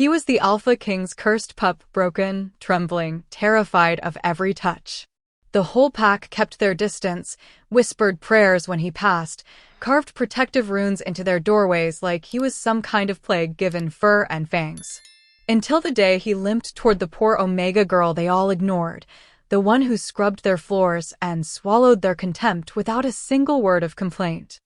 He was the Alpha King's cursed pup, broken, trembling, terrified of every touch. The whole pack kept their distance, whispered prayers when he passed, carved protective runes into their doorways like he was some kind of plague given fur and fangs. Until the day he limped toward the poor Omega girl they all ignored, the one who scrubbed their floors and swallowed their contempt without a single word of complaint.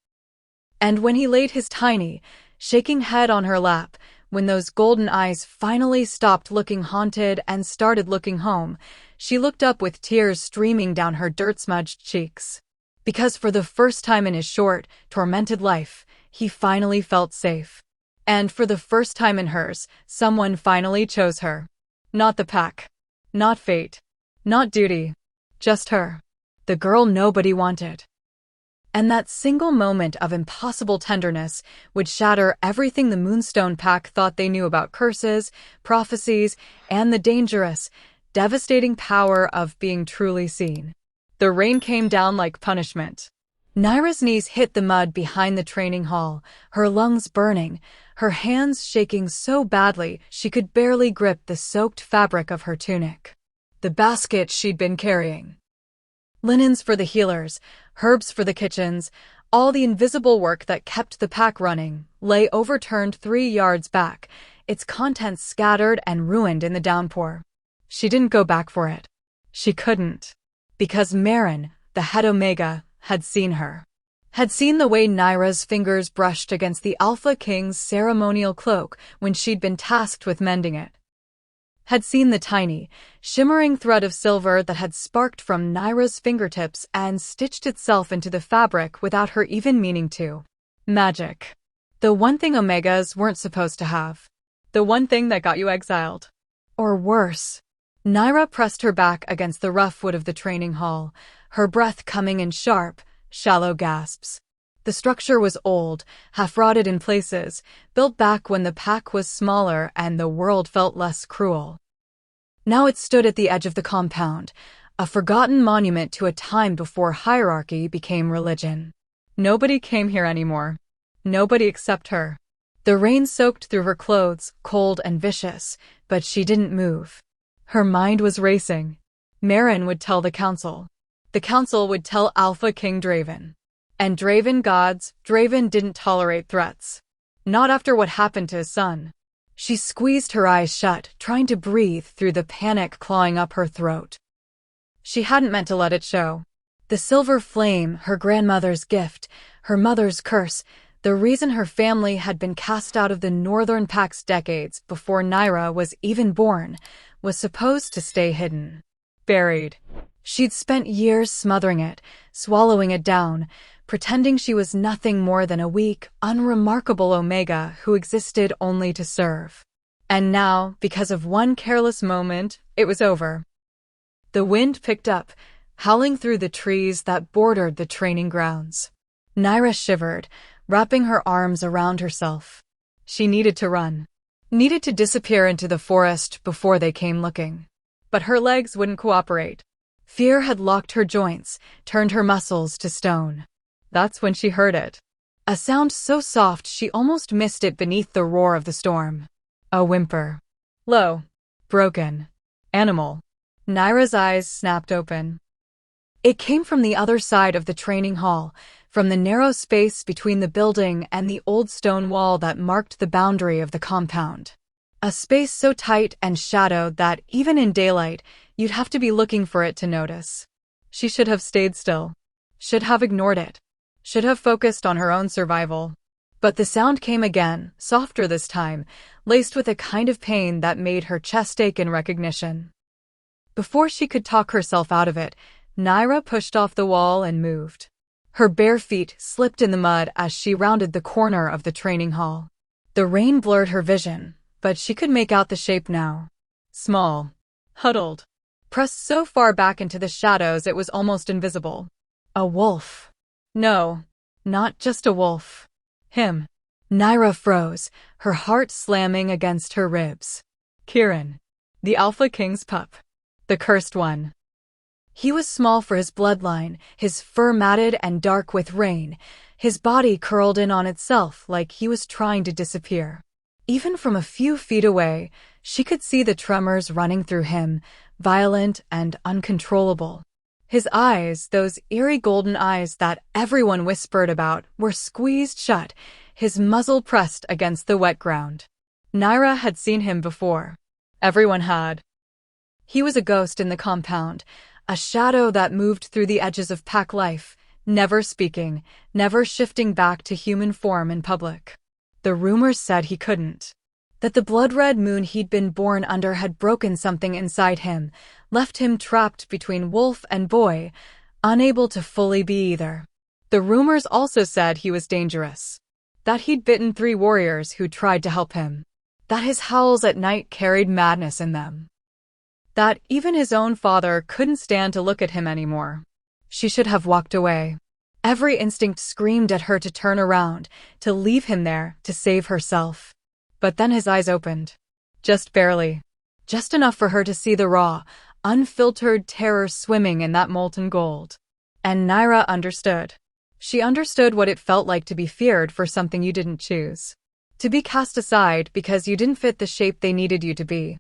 And when he laid his tiny, shaking head on her lap, when those golden eyes finally stopped looking haunted and started looking home, she looked up with tears streaming down her dirt-smudged cheeks. Because for the first time in his short, tormented life, he finally felt safe. And for the first time in hers, someone finally chose her. Not the pack. Not fate. Not duty. Just her. The girl nobody wanted. And that single moment of impossible tenderness would shatter everything the Moonstone Pack thought they knew about curses, prophecies, and the dangerous, devastating power of being truly seen. The rain came down like punishment. Naira's knees hit the mud behind the training hall, her lungs burning, her hands shaking so badly she could barely grip the soaked fabric of her tunic. The basket she'd been carrying. Linens for the healers, herbs for the kitchens, all the invisible work that kept the pack running, lay overturned 3 yards back, its contents scattered and ruined in the downpour. She didn't go back for it. She couldn't. Because Marin, the head Omega, had seen her. Had seen the way Naira's fingers brushed against the Alpha King's ceremonial cloak when she'd been tasked with mending it. Had seen the tiny, shimmering thread of silver that had sparked from Naira's fingertips and stitched itself into the fabric without her even meaning to. Magic. The one thing Omegas weren't supposed to have. The one thing that got you exiled. Or worse. Naira pressed her back against the rough wood of the training hall, her breath coming in sharp, shallow gasps. The structure was old, half-rotted in places, built back when the pack was smaller and the world felt less cruel. Now it stood at the edge of the compound, a forgotten monument to a time before hierarchy became religion. Nobody came here anymore. Nobody except her. The rain soaked through her clothes, cold and vicious, but she didn't move. Her mind was racing. Marin would tell the council. The council would tell Alpha King Draven. And Draven gods, Draven didn't tolerate threats. Not after what happened to his son. She squeezed her eyes shut, trying to breathe through the panic clawing up her throat. She hadn't meant to let it show. The silver flame, her grandmother's gift, her mother's curse, the reason her family had been cast out of the Northern Pax decades before Naira was even born, was supposed to stay hidden. Buried. She'd spent years smothering it, swallowing it down, pretending she was nothing more than a weak, unremarkable Omega who existed only to serve. And now, because of one careless moment, it was over. The wind picked up, howling through the trees that bordered the training grounds. Naira shivered, wrapping her arms around herself. She needed to run. Needed to disappear into the forest before they came looking. But her legs wouldn't cooperate. Fear had locked her joints, turned her muscles to stone. That's when she heard it. A sound so soft she almost missed it beneath the roar of the storm. A whimper. Low. Broken. Animal. Naira's eyes snapped open. It came from the other side of the training hall, from the narrow space between the building and the old stone wall that marked the boundary of the compound. A space so tight and shadowed that, even in daylight, you'd have to be looking for it to notice. She should have stayed still. Should have ignored it. Should have focused on her own survival. But the sound came again, softer this time, laced with a kind of pain that made her chest ache in recognition. Before she could talk herself out of it, Naira pushed off the wall and moved. Her bare feet slipped in the mud as she rounded the corner of the training hall. The rain blurred her vision, but she could make out the shape now. Small. Huddled. Pressed so far back into the shadows it was almost invisible. A wolf. No, not just a wolf. Him. Naira froze, her heart slamming against her ribs. Kieran. The Alpha King's pup. The cursed one. He was small for his bloodline, his fur matted and dark with rain, his body curled in on itself like he was trying to disappear. Even from a few feet away, she could see the tremors running through him, violent and uncontrollable. His eyes, those eerie golden eyes that everyone whispered about, were squeezed shut, his muzzle pressed against the wet ground. Naira had seen him before. Everyone had. He was a ghost in the compound, a shadow that moved through the edges of pack life, never speaking, never shifting back to human form in public. The rumors said he couldn't. That the blood-red moon he'd been born under had broken something inside him, left him trapped between wolf and boy, unable to fully be either. The rumors also said he was dangerous. That he'd bitten 3 warriors who tried to help him. That his howls at night carried madness in them. That even his own father couldn't stand to look at him anymore. She should have walked away. Every instinct screamed at her to turn around, to leave him there, to save herself. But then his eyes opened. Just barely. Just enough for her to see the raw, unfiltered terror swimming in that molten gold. And Naira understood. She understood what it felt like to be feared for something you didn't choose. To be cast aside because you didn't fit the shape they needed you to be.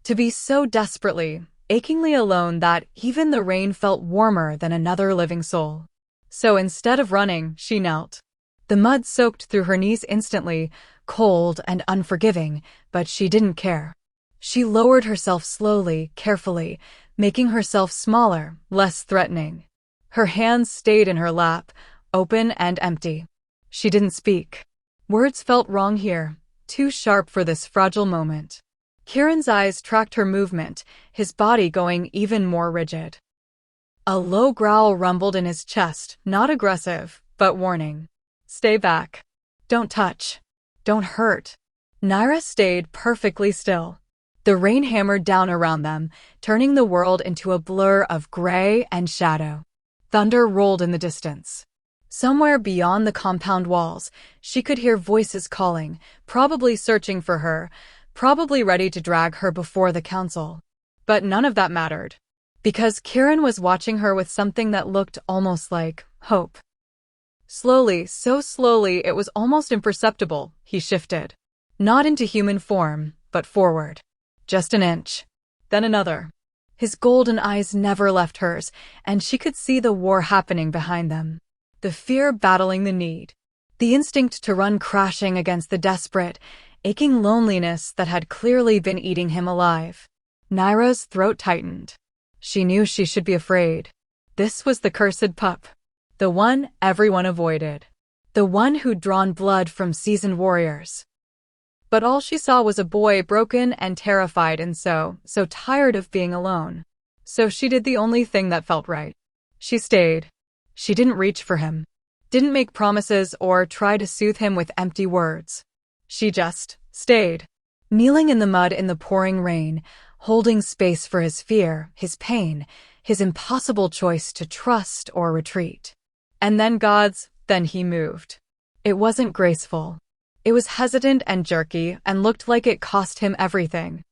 To be so desperately, achingly alone that even the rain felt warmer than another living soul. So instead of running, she knelt. The mud soaked through her knees instantly, cold and unforgiving, but she didn't care. She lowered herself slowly, carefully, making herself smaller, less threatening. Her hands stayed in her lap, open and empty. She didn't speak. Words felt wrong here, too sharp for this fragile moment. Kieran's eyes tracked her movement, his body going even more rigid. A low growl rumbled in his chest, not aggressive, but warning. Stay back. Don't touch. Don't hurt. Naira stayed perfectly still. The rain hammered down around them, turning the world into a blur of gray and shadow. Thunder rolled in the distance. Somewhere beyond the compound walls, she could hear voices calling, probably searching for her, probably ready to drag her before the council. But none of that mattered. Because Kieran was watching her with something that looked almost like hope. Slowly, so slowly it was almost imperceptible, he shifted. Not into human form, but forward. Just an inch. Then another. His golden eyes never left hers, and she could see the war happening behind them. The fear battling the need. The instinct to run crashing against the desperate, aching loneliness that had clearly been eating him alive. Naira's throat tightened. She knew she should be afraid. This was the cursed pup. The one everyone avoided. The one who'd drawn blood from seasoned warriors. But all she saw was a boy broken and terrified and so tired of being alone. So she did the only thing that felt right. She stayed. She didn't reach for him. Didn't make promises or try to soothe him with empty words. She just stayed. Kneeling in the mud in the pouring rain, holding space for his fear, his pain, his impossible choice to trust or retreat. And then he moved. It wasn't graceful. It was hesitant and jerky and looked like it cost him everything.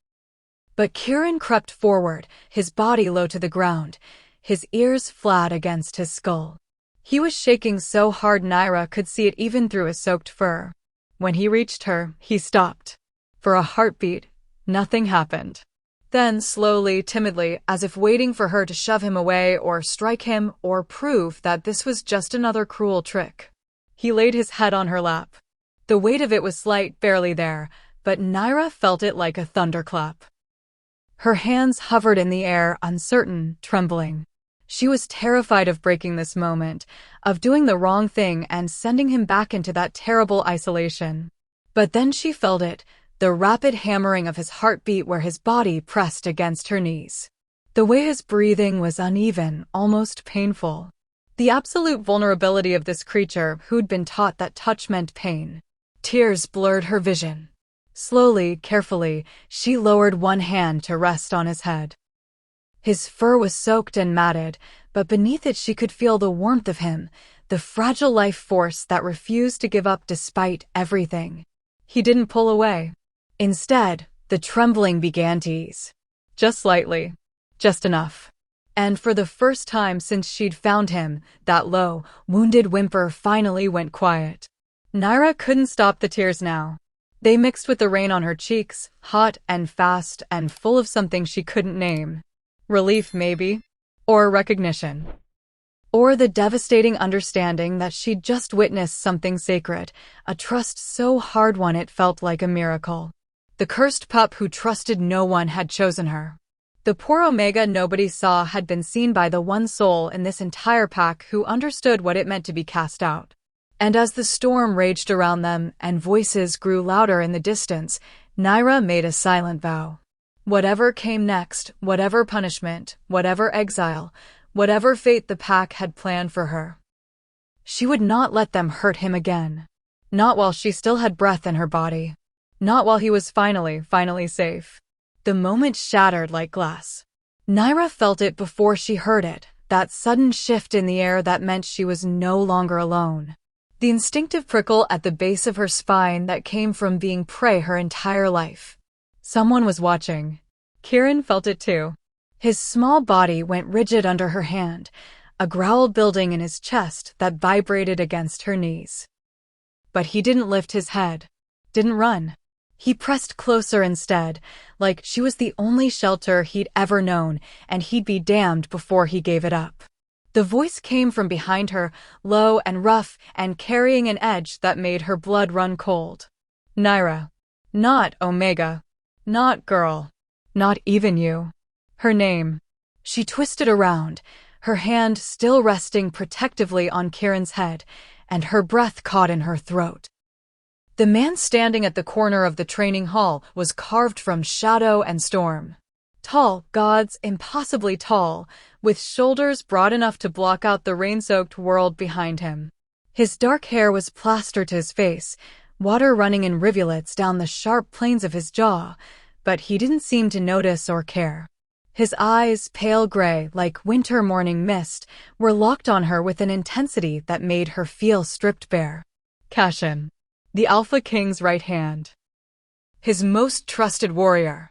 But Kieran crept forward, his body low to the ground, his ears flat against his skull. He was shaking so hard Naira could see it even through his soaked fur. When he reached her, he stopped. For a heartbeat, nothing happened. Then, slowly, timidly, as if waiting for her to shove him away or strike him or prove that this was just another cruel trick, he laid his head on her lap. The weight of it was slight, barely there, but Naira felt it like a thunderclap. Her hands hovered in the air, uncertain, trembling. She was terrified of breaking this moment, of doing the wrong thing and sending him back into that terrible isolation. But then she felt it, the rapid hammering of his heartbeat where his body pressed against her knees. The way his breathing was uneven, almost painful. The absolute vulnerability of this creature who'd been taught that touch meant pain. Tears blurred her vision. Slowly, carefully, she lowered one hand to rest on his head. His fur was soaked and matted, but beneath it she could feel the warmth of him, the fragile life force that refused to give up despite everything. He didn't pull away. Instead, the trembling began to ease. Just slightly. Just enough. And for the first time since she'd found him, that low, wounded whimper finally went quiet. Naira couldn't stop the tears now. They mixed with the rain on her cheeks, hot and fast and full of something she couldn't name. Relief, maybe? Or recognition? Or the devastating understanding that she'd just witnessed something sacred, a trust so hard-won it felt like a miracle. The cursed pup who trusted no one had chosen her. The poor Omega nobody saw had been seen by the one soul in this entire pack who understood what it meant to be cast out. And as the storm raged around them and voices grew louder in the distance, Naira made a silent vow. Whatever came next, whatever punishment, whatever exile, whatever fate the pack had planned for her, she would not let them hurt him again. Not while she still had breath in her body. Not while he was finally safe. The moment shattered like glass. Naira felt it before she heard it, that sudden shift in the air that meant she was no longer alone. The instinctive prickle at the base of her spine that came from being prey her entire life. Someone was watching. Kieran felt it too. His small body went rigid under her hand, a growl building in his chest that vibrated against her knees. But he didn't lift his head. Didn't run. He pressed closer instead, like she was the only shelter he'd ever known, and he'd be damned before he gave it up. The voice came from behind her, low and rough and carrying an edge that made her blood run cold. Naira. Not Omega. Not girl. Not even you. Her name. She twisted around, her hand still resting protectively on Kieran's head, and her breath caught in her throat. The man standing at the corner of the training hall was carved from shadow and storm. Tall, gods, impossibly tall, with shoulders broad enough to block out the rain-soaked world behind him. His dark hair was plastered to his face, water running in rivulets down the sharp planes of his jaw, but he didn't seem to notice or care. His eyes, pale gray like winter morning mist, were locked on her with an intensity that made her feel stripped bare. Cashin. The Alpha King's right hand. His most trusted warrior.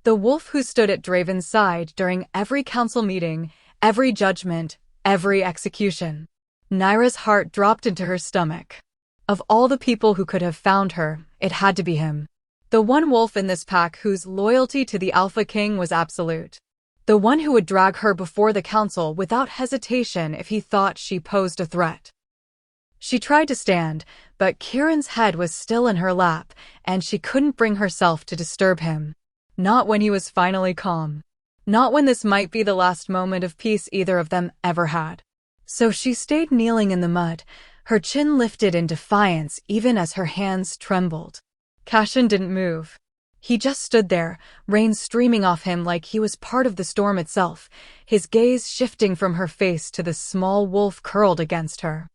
The wolf who stood at Draven's side during every council meeting, every judgment, every execution. Naira's heart dropped into her stomach. Of all the people who could have found her, it had to be him. The one wolf in this pack whose loyalty to the Alpha King was absolute. The one who would drag her before the council without hesitation if he thought she posed a threat. She tried to stand, but Kieran's head was still in her lap, and she couldn't bring herself to disturb him. Not when he was finally calm. Not when this might be the last moment of peace either of them ever had. So she stayed kneeling in the mud, her chin lifted in defiance even as her hands trembled. Cashin didn't move. He just stood there, rain streaming off him like he was part of the storm itself, his gaze shifting from her face to the small wolf curled against her.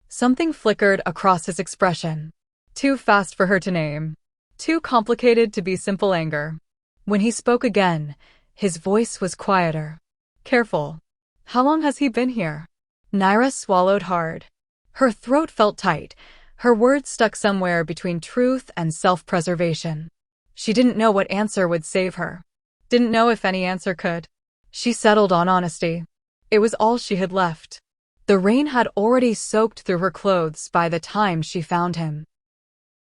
Something flickered across his expression. Too fast for her to name. Too complicated to be simple anger. When he spoke again, his voice was quieter. Careful. How long has he been here? Naira swallowed hard. Her throat felt tight, her words stuck somewhere between truth and self-preservation. She didn't know what answer would save her. Didn't know if any answer could. She settled on honesty. It was all she had left. The rain had already soaked through her clothes by the time she found him.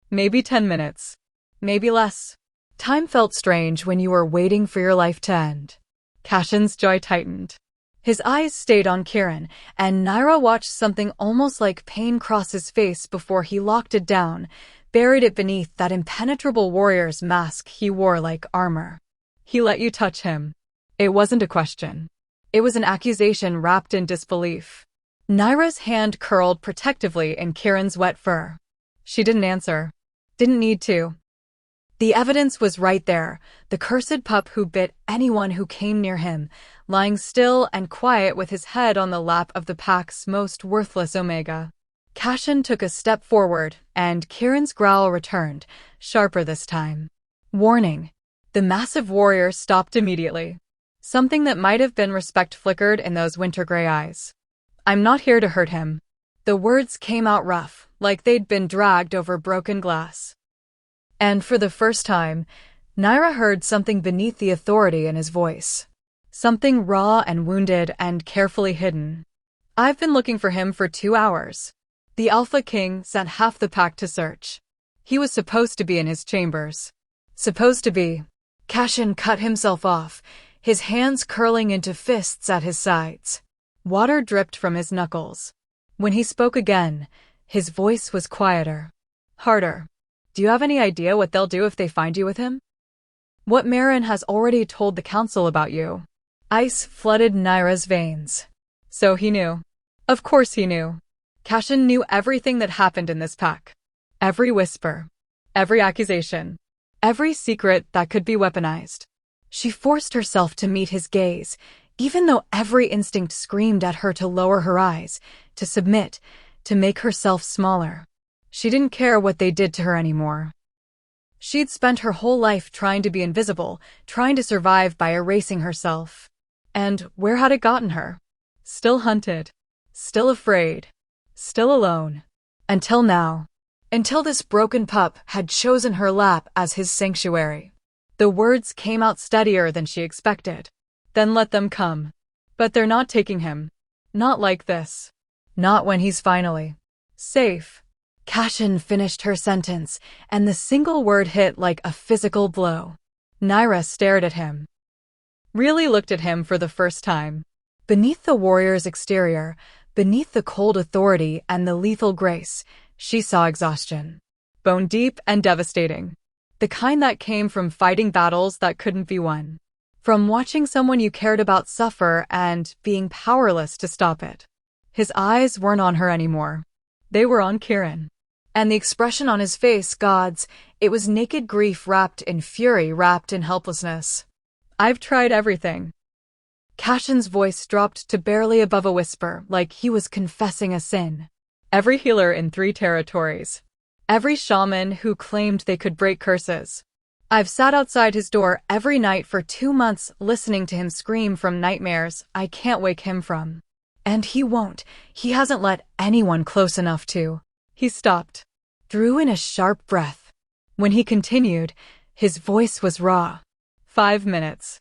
Maybe 10 minutes. Maybe less. Time felt strange when you were waiting for your life to end. Cashin's jaw tightened. His eyes stayed on Kieran, and Naira watched something almost like pain cross his face before he locked it down, buried it beneath that impenetrable warrior's mask he wore like armor. He let you touch him. It wasn't a question. It was an accusation wrapped in disbelief. Naira's hand curled protectively in Kieran's wet fur. She didn't answer. Didn't need to. The evidence was right there, the cursed pup who bit anyone who came near him, lying still and quiet with his head on the lap of the pack's most worthless Omega. Cashin took a step forward, and Kieran's growl returned, sharper this time. Warning. The massive warrior stopped immediately. Something that might have been respect flickered in those winter-gray eyes. I'm not here to hurt him. The words came out rough, like they'd been dragged over broken glass. And for the first time, Naira heard something beneath the authority in his voice. Something raw and wounded and carefully hidden. I've been looking for him for 2 hours. The Alpha King sent half the pack to search. He was supposed to be in his chambers. Supposed to be. Cashin cut himself off, his hands curling into fists at his sides. Water dripped from his knuckles. When he spoke again, his voice was quieter. Harder. Do you have any idea what they'll do if they find you with him? What Marin has already told the council about you. Ice flooded Naira's veins. So he knew. Of course he knew. Cashin knew everything that happened in this pack. Every whisper. Every accusation. Every secret that could be weaponized. She forced herself to meet his gaze, even though every instinct screamed at her to lower her eyes, to submit, to make herself smaller. She didn't care what they did to her anymore. She'd spent her whole life trying to be invisible, trying to survive by erasing herself. And where had it gotten her? Still hunted. Still afraid. Still alone. Until now. Until this broken pup had chosen her lap as his sanctuary. The words came out steadier than she expected. Then let them come. But they're not taking him. Not like this. Not when he's finally safe. Cashin finished her sentence, and the single word hit like a physical blow. Naira stared at him. Really looked at him for the first time. Beneath the warrior's exterior, beneath the cold authority and the lethal grace, she saw exhaustion. Bone deep and devastating. The kind that came from fighting battles that couldn't be won. From watching someone you cared about suffer and being powerless to stop it. His eyes weren't on her anymore. They were on Kieran. And the expression on his face, gods, it was naked grief wrapped in fury, wrapped in helplessness. I've tried everything. Cashin's voice dropped to barely above a whisper, like he was confessing a sin. Every healer in 3 territories. Every shaman who claimed they could break curses. I've sat outside his door every night for 2 months listening to him scream from nightmares I can't wake him from. And he won't. He hasn't let anyone close enough to. He stopped. Drew in a sharp breath. When he continued, his voice was raw. 5 minutes.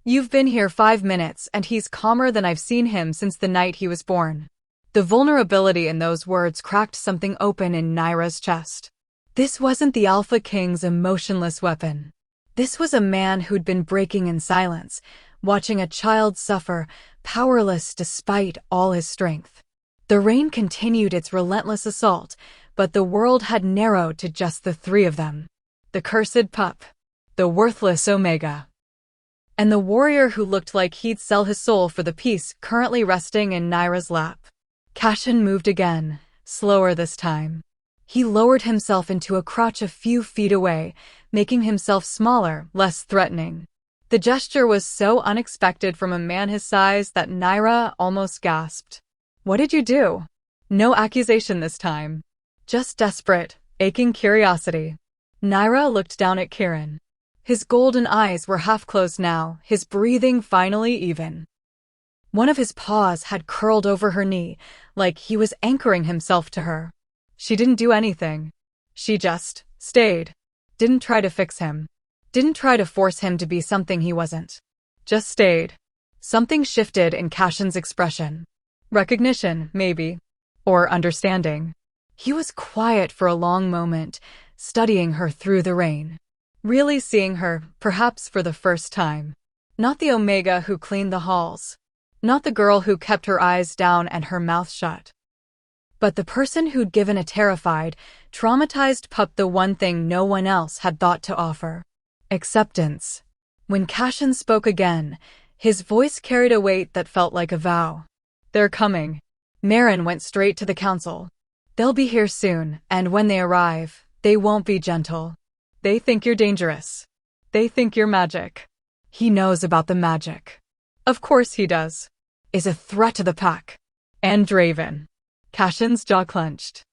You've been here 5 minutes and he's calmer than I've seen him since the night he was born. The vulnerability in those words cracked something open in Naira's chest. This wasn't the Alpha King's emotionless weapon. This was a man who'd been breaking in silence, watching a child suffer, powerless despite all his strength. The rain continued its relentless assault, but the world had narrowed to just the 3 of them. The cursed pup. The worthless Omega. And the warrior who looked like he'd sell his soul for the peace currently resting in Naira's lap. Cashin moved again, slower this time. He lowered himself into a crotch a few feet away, making himself smaller, less threatening. The gesture was so unexpected from a man his size that Naira almost gasped. What did you do? No accusation this time. Just desperate, aching curiosity. Naira looked down at Kieran. His golden eyes were half closed now, his breathing finally even. One of his paws had curled over her knee, like he was anchoring himself to her. She didn't do anything. She just stayed. Didn't try to fix him. Didn't try to force him to be something he wasn't. Just stayed. Something shifted in Cashin's expression. Recognition, maybe. Or understanding. He was quiet for a long moment, studying her through the rain. Really seeing her, perhaps for the first time. Not the Omega who cleaned the halls. Not the girl who kept her eyes down and her mouth shut. But the person who'd given a terrified, traumatized pup the one thing no one else had thought to offer. Acceptance. When Cashin spoke again, his voice carried a weight that felt like a vow. They're coming. Marin went straight to the council. They'll be here soon, and when they arrive, they won't be gentle. They think you're dangerous. They think you're magic. He knows about the magic. Of course he does. Is a threat to the pack. And Draven. Cashin's jaw clenched.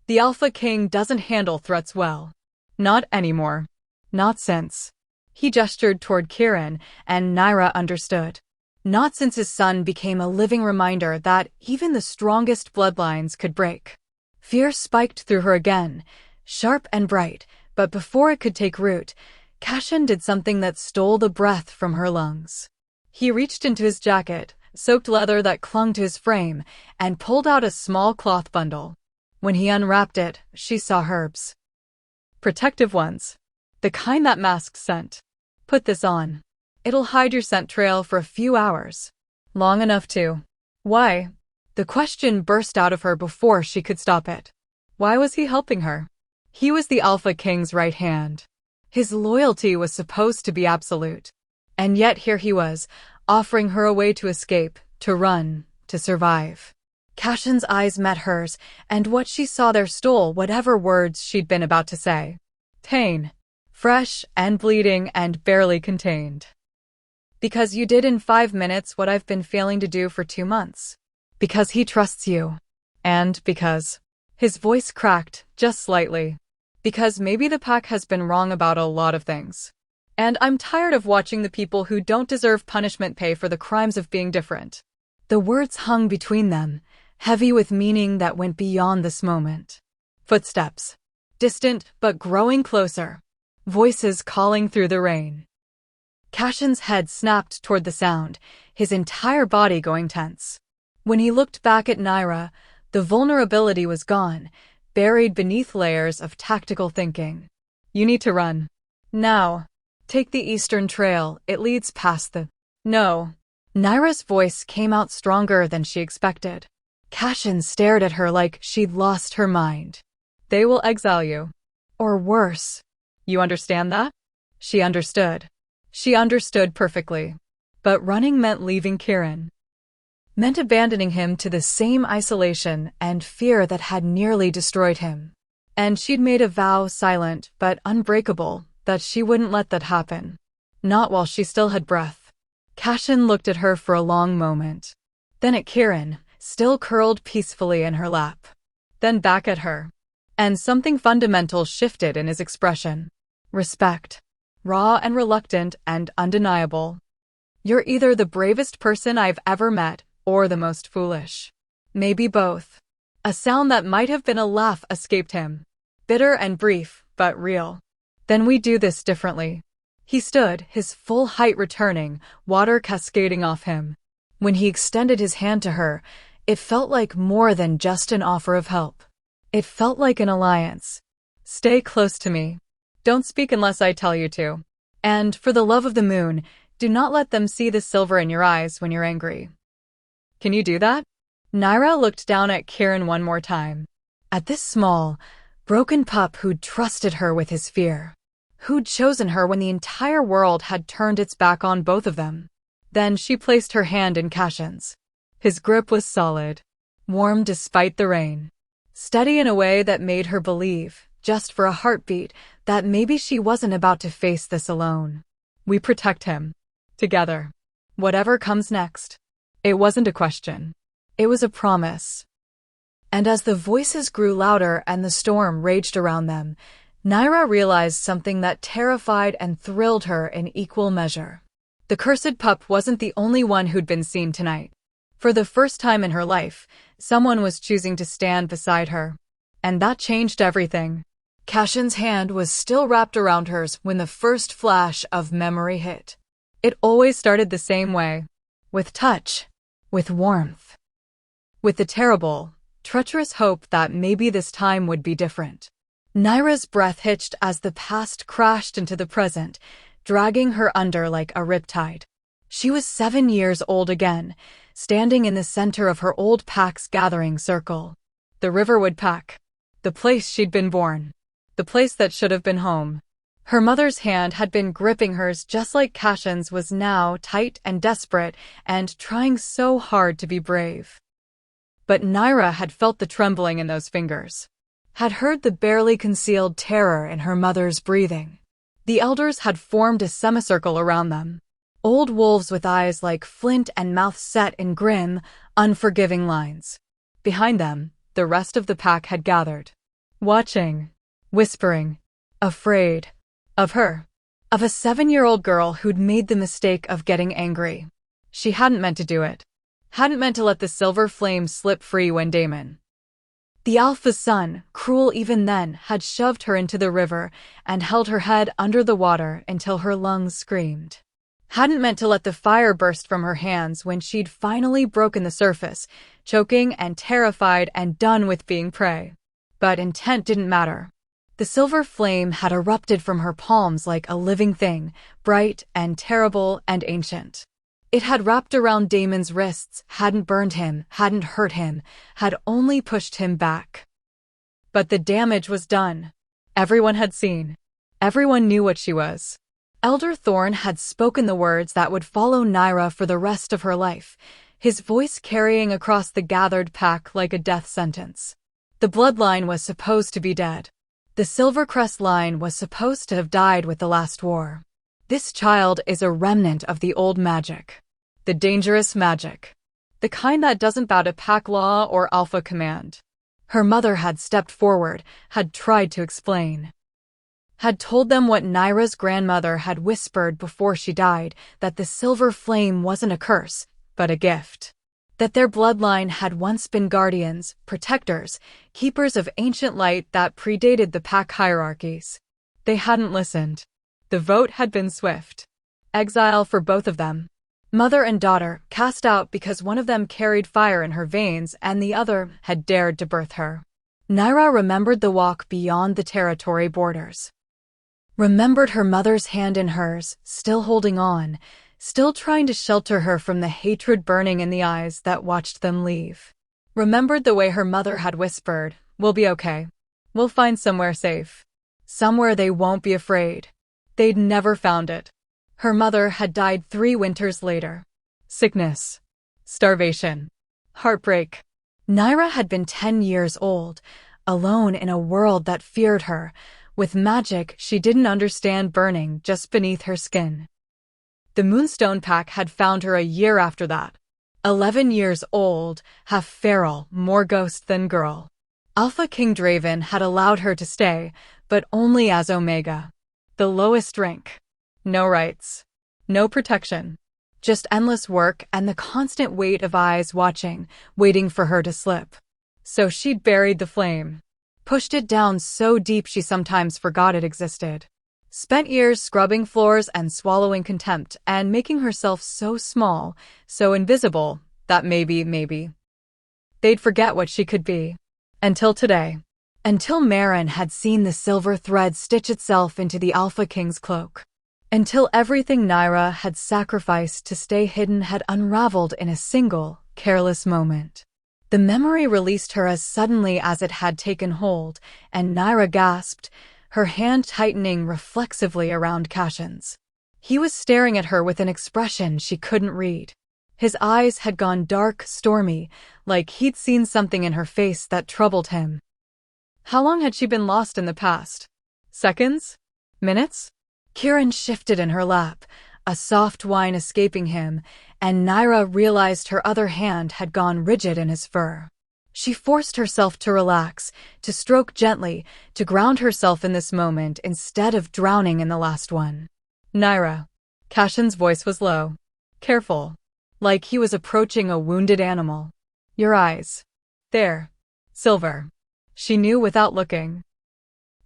The Alpha King doesn't handle threats well. Not anymore. Not since. He gestured toward Kieran, and Naira understood. Not since his son became a living reminder that even the strongest bloodlines could break. Fear spiked through her again, sharp and bright, but before it could take root, Cashin did something that stole the breath from her lungs. He reached into his jacket, soaked leather that clung to his frame, and pulled out a small cloth bundle. When he unwrapped it, she saw herbs. Protective ones. The kind that masks scent. Put this on. It'll hide your scent trail for a few hours. Long enough to. Why? The question burst out of her before she could stop it. Why was he helping her? He was the Alpha King's right hand. His loyalty was supposed to be absolute. And yet here he was, offering her a way to escape, to run, to survive. Cashin's eyes met hers, and what she saw there stole whatever words she'd been about to say. Pain. Fresh and bleeding and barely contained. Because you did in 5 minutes what I've been failing to do for 2 months. Because he trusts you. And because... His voice cracked, just slightly. Because maybe the pack has been wrong about a lot of things. And I'm tired of watching the people who don't deserve punishment pay for the crimes of being different. The words hung between them, heavy with meaning that went beyond this moment. Footsteps. Distant, but growing closer. Voices calling through the rain. Cashin's head snapped toward the sound, his entire body going tense. When he looked back at Naira, the vulnerability was gone, buried beneath layers of tactical thinking. You need to run. Now. Take the Eastern Trail, it leads past the... No. Naira's voice came out stronger than she expected. Cashin stared at her like she'd lost her mind. They will exile you. Or worse. You understand that? She understood. She understood perfectly. But running meant leaving Kieran. Meant abandoning him to the same isolation and fear that had nearly destroyed him. And she'd made a vow, silent but unbreakable, that she wouldn't let that happen. Not while she still had breath. Cashin looked at her for a long moment. Then at Kieran, still curled peacefully in her lap. Then back at her. And something fundamental shifted in his expression. Respect. Raw and reluctant and undeniable. You're either the bravest person I've ever met, or the most foolish. Maybe both. A sound that might have been a laugh escaped him. Bitter and brief, but real. Then we do this differently. He stood, his full height returning, water cascading off him. When he extended his hand to her, it felt like more than just an offer of help. It felt like an alliance. Stay close to me. Don't speak unless I tell you to. And, for the love of the moon, do not let them see the silver in your eyes when you're angry. Can you do that? Naira looked down at Kieran one more time. At this small, broken pup who'd trusted her with his fear. Who'd chosen her when the entire world had turned its back on both of them. Then she placed her hand in Cashin's. His grip was solid. Warm despite the rain. Steady in a way that made her believe, just for a heartbeat, that maybe she wasn't about to face this alone. We protect him. Together. Whatever comes next. It wasn't a question. It was a promise. And as the voices grew louder and the storm raged around them, Naira realized something that terrified and thrilled her in equal measure. The cursed pup wasn't the only one who'd been seen tonight. For the first time in her life, someone was choosing to stand beside her. And that changed everything. Cashin's hand was still wrapped around hers when the first flash of memory hit. It always started the same way. With touch. With warmth. With the terrible, treacherous hope that maybe this time would be different. Naira's breath hitched as the past crashed into the present, dragging her under like a riptide. She was 7 years old again, standing in the center of her old pack's gathering circle. The Riverwood Pack. The place she'd been born. The place that should have been home. Her mother's hand had been gripping hers just like Cashin's was now, tight and desperate, and trying so hard to be brave. But Naira had felt the trembling in those fingers. Had heard the barely concealed terror in her mother's breathing. The elders had formed a semicircle around them. Old wolves with eyes like flint and mouths set in grim, unforgiving lines. Behind them, the rest of the pack had gathered. Watching. Whispering. Afraid. Of her. Of a 7-year-old girl who'd made the mistake of getting angry. She hadn't meant to do it. Hadn't meant to let the silver flame slip free when Damon. The Alpha Sun, cruel even then, had shoved her into the river and held her head under the water until her lungs screamed. Hadn't meant to let the fire burst from her hands when she'd finally broken the surface, choking and terrified and done with being prey. But intent didn't matter. The silver flame had erupted from her palms like a living thing, bright and terrible and ancient. It had wrapped around Damon's wrists, hadn't burned him, hadn't hurt him, had only pushed him back. But the damage was done. Everyone had seen. Everyone knew what she was. Elder Thorn had spoken the words that would follow Naira for the rest of her life, his voice carrying across the gathered pack like a death sentence. The bloodline was supposed to be dead. The Silvercrest line was supposed to have died with the last war. This child is a remnant of the old magic. The dangerous magic. The kind that doesn't bow to pack law or alpha command. Her mother had stepped forward, had tried to explain. Had told them what Naira's grandmother had whispered before she died, that the silver flame wasn't a curse, but a gift. That their bloodline had once been guardians, protectors, keepers of ancient light that predated the pack hierarchies. They hadn't listened. The vote had been swift. Exile for both of them. Mother and daughter, cast out because one of them carried fire in her veins and the other had dared to birth her. Naira remembered the walk beyond the territory borders. Remembered her mother's hand in hers, still holding on, still trying to shelter her from the hatred burning in the eyes that watched them leave. Remembered the way her mother had whispered, "We'll be okay. We'll find somewhere safe. Somewhere they won't be afraid." They'd never found it. Her mother had died 3 winters later. Sickness. Starvation. Heartbreak. Naira had been 10 years old, alone in a world that feared her, with magic she didn't understand burning just beneath her skin. The Moonstone Pack had found her a year after that. 11 years old, half feral, more ghost than girl. Alpha King Draven had allowed her to stay, but only as Omega. The lowest rank. No rights. No protection. Just endless work and the constant weight of eyes watching, waiting for her to slip. So she'd buried the flame. Pushed it down so deep she sometimes forgot it existed. Spent years scrubbing floors and swallowing contempt and making herself so small, so invisible, that maybe, they'd forget what she could be. Until today. Until Marin had seen the silver thread stitch itself into the Alpha King's cloak. Until everything Naira had sacrificed to stay hidden had unraveled in a single, careless moment. The memory released her as suddenly as it had taken hold, and Naira gasped, her hand tightening reflexively around Cashin's. He was staring at her with an expression she couldn't read. His eyes had gone dark, stormy, like he'd seen something in her face that troubled him. How long had she been lost in the past? Seconds? Minutes? Kieran shifted in her lap, a soft whine escaping him, and Naira realized her other hand had gone rigid in his fur. She forced herself to relax, to stroke gently, to ground herself in this moment instead of drowning in the last one. Naira. Cashin's voice was low. Careful. Like he was approaching a wounded animal. Your eyes. There. Silver. She knew without looking.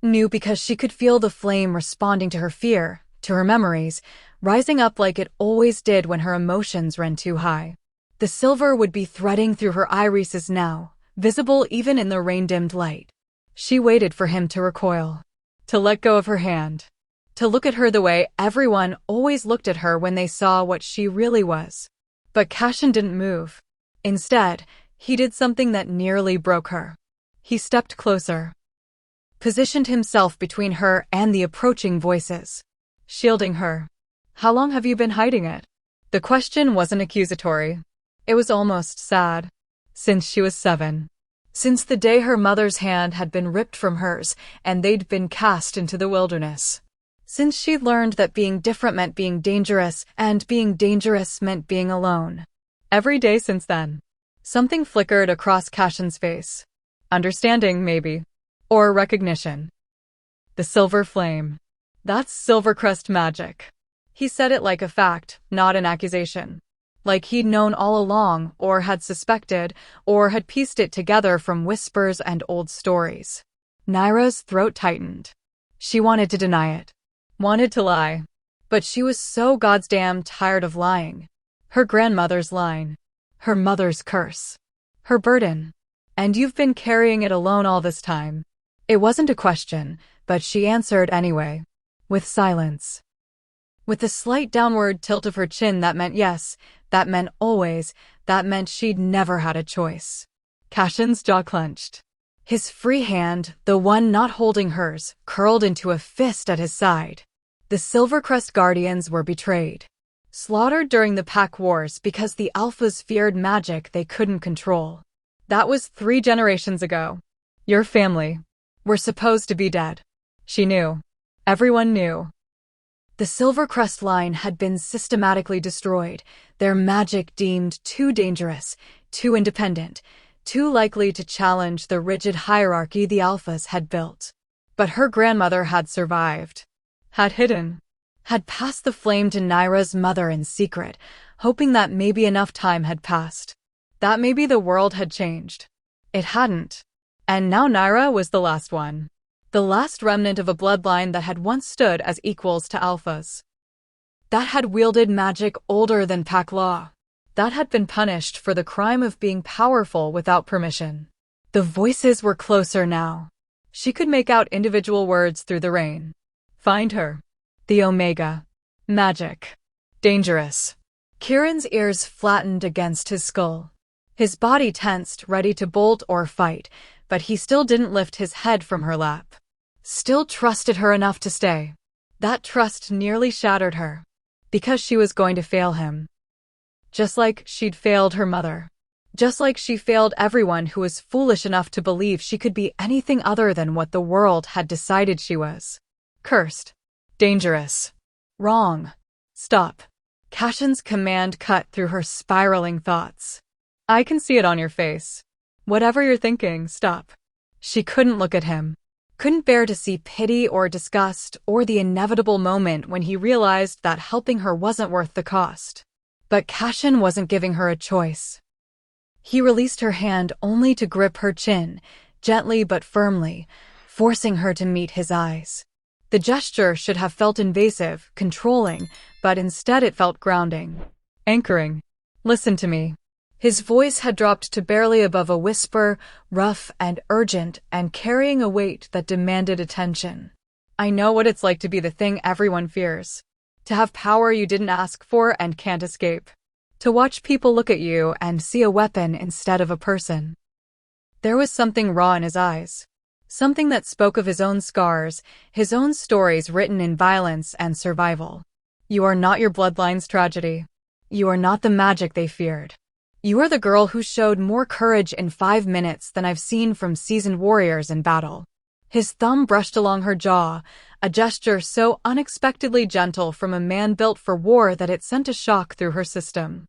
Knew because she could feel the flame responding to her fear, to her memories, rising up like it always did when her emotions ran too high. The silver would be threading through her irises now, visible even in the rain-dimmed light. She waited for him to recoil, to let go of her hand, to look at her the way everyone always looked at her when they saw what she really was. But Cashin didn't move. Instead, he did something that nearly broke her. He stepped closer. Positioned himself between her and the approaching voices, shielding her. How long have you been hiding it? The question wasn't accusatory. It was almost sad. Since she was 7. Since the day her mother's hand had been ripped from hers and they'd been cast into the wilderness. Since she'd learned that being different meant being dangerous and being dangerous meant being alone. Every day since then. Something flickered across Cashin's face. Understanding, maybe. Or recognition. The silver flame. That's Silvercrest magic. He said it like a fact, not an accusation. Like he'd known all along, or had suspected, or had pieced it together from whispers and old stories. Naira's throat tightened. She wanted to deny it. Wanted to lie. But she was so goddamn tired of lying. Her grandmother's line. Her mother's curse. Her burden. And you've been carrying it alone all this time. It wasn't a question, but she answered anyway. With silence. With a slight downward tilt of her chin that meant yes, that meant always, that meant she'd never had a choice. Cashin's jaw clenched. His free hand, the one not holding hers, curled into a fist at his side. The Silvercrest Guardians were betrayed. Slaughtered during the Pack Wars because the Alphas feared magic they couldn't control. That was 3 generations ago. Your family were supposed to be dead. She knew. Everyone knew. The Silvercrest line had been systematically destroyed, their magic deemed too dangerous, too independent, too likely to challenge the rigid hierarchy the Alphas had built. But her grandmother had survived. Had hidden. Had passed the flame to Naira's mother in secret, hoping that maybe enough time had passed. That maybe the world had changed. It hadn't. And now Naira was the last one. The last remnant of a bloodline that had once stood as equals to Alphas. That had wielded magic older than Pack law. That had been punished for the crime of being powerful without permission. The voices were closer now. She could make out individual words through the rain. Find her. The Omega. Magic. Dangerous. Kieran's ears flattened against his skull. His body tensed, ready to bolt or fight, but he still didn't lift his head from her lap. Still trusted her enough to stay. That trust nearly shattered her. Because she was going to fail him. Just like she'd failed her mother. Just like she failed everyone who was foolish enough to believe she could be anything other than what the world had decided she was. Cursed. Dangerous. Wrong. Stop. Cashin's command cut through her spiraling thoughts. I can see it on your face. Whatever you're thinking, stop. She couldn't look at him. Couldn't bear to see pity or disgust or the inevitable moment when he realized that helping her wasn't worth the cost. But Cashin wasn't giving her a choice. He released her hand only to grip her chin, gently but firmly, forcing her to meet his eyes. The gesture should have felt invasive, controlling, but instead it felt grounding. Anchoring. Listen to me. His voice had dropped to barely above a whisper, rough and urgent and carrying a weight that demanded attention. I know what it's like to be the thing everyone fears. To have power you didn't ask for and can't escape. To watch people look at you and see a weapon instead of a person. There was something raw in his eyes. Something that spoke of his own scars, his own stories written in violence and survival. You are not your bloodline's tragedy. You are not the magic they feared. You are the girl who showed more courage in 5 minutes than I've seen from seasoned warriors in battle. His thumb brushed along her jaw, a gesture so unexpectedly gentle from a man built for war that it sent a shock through her system.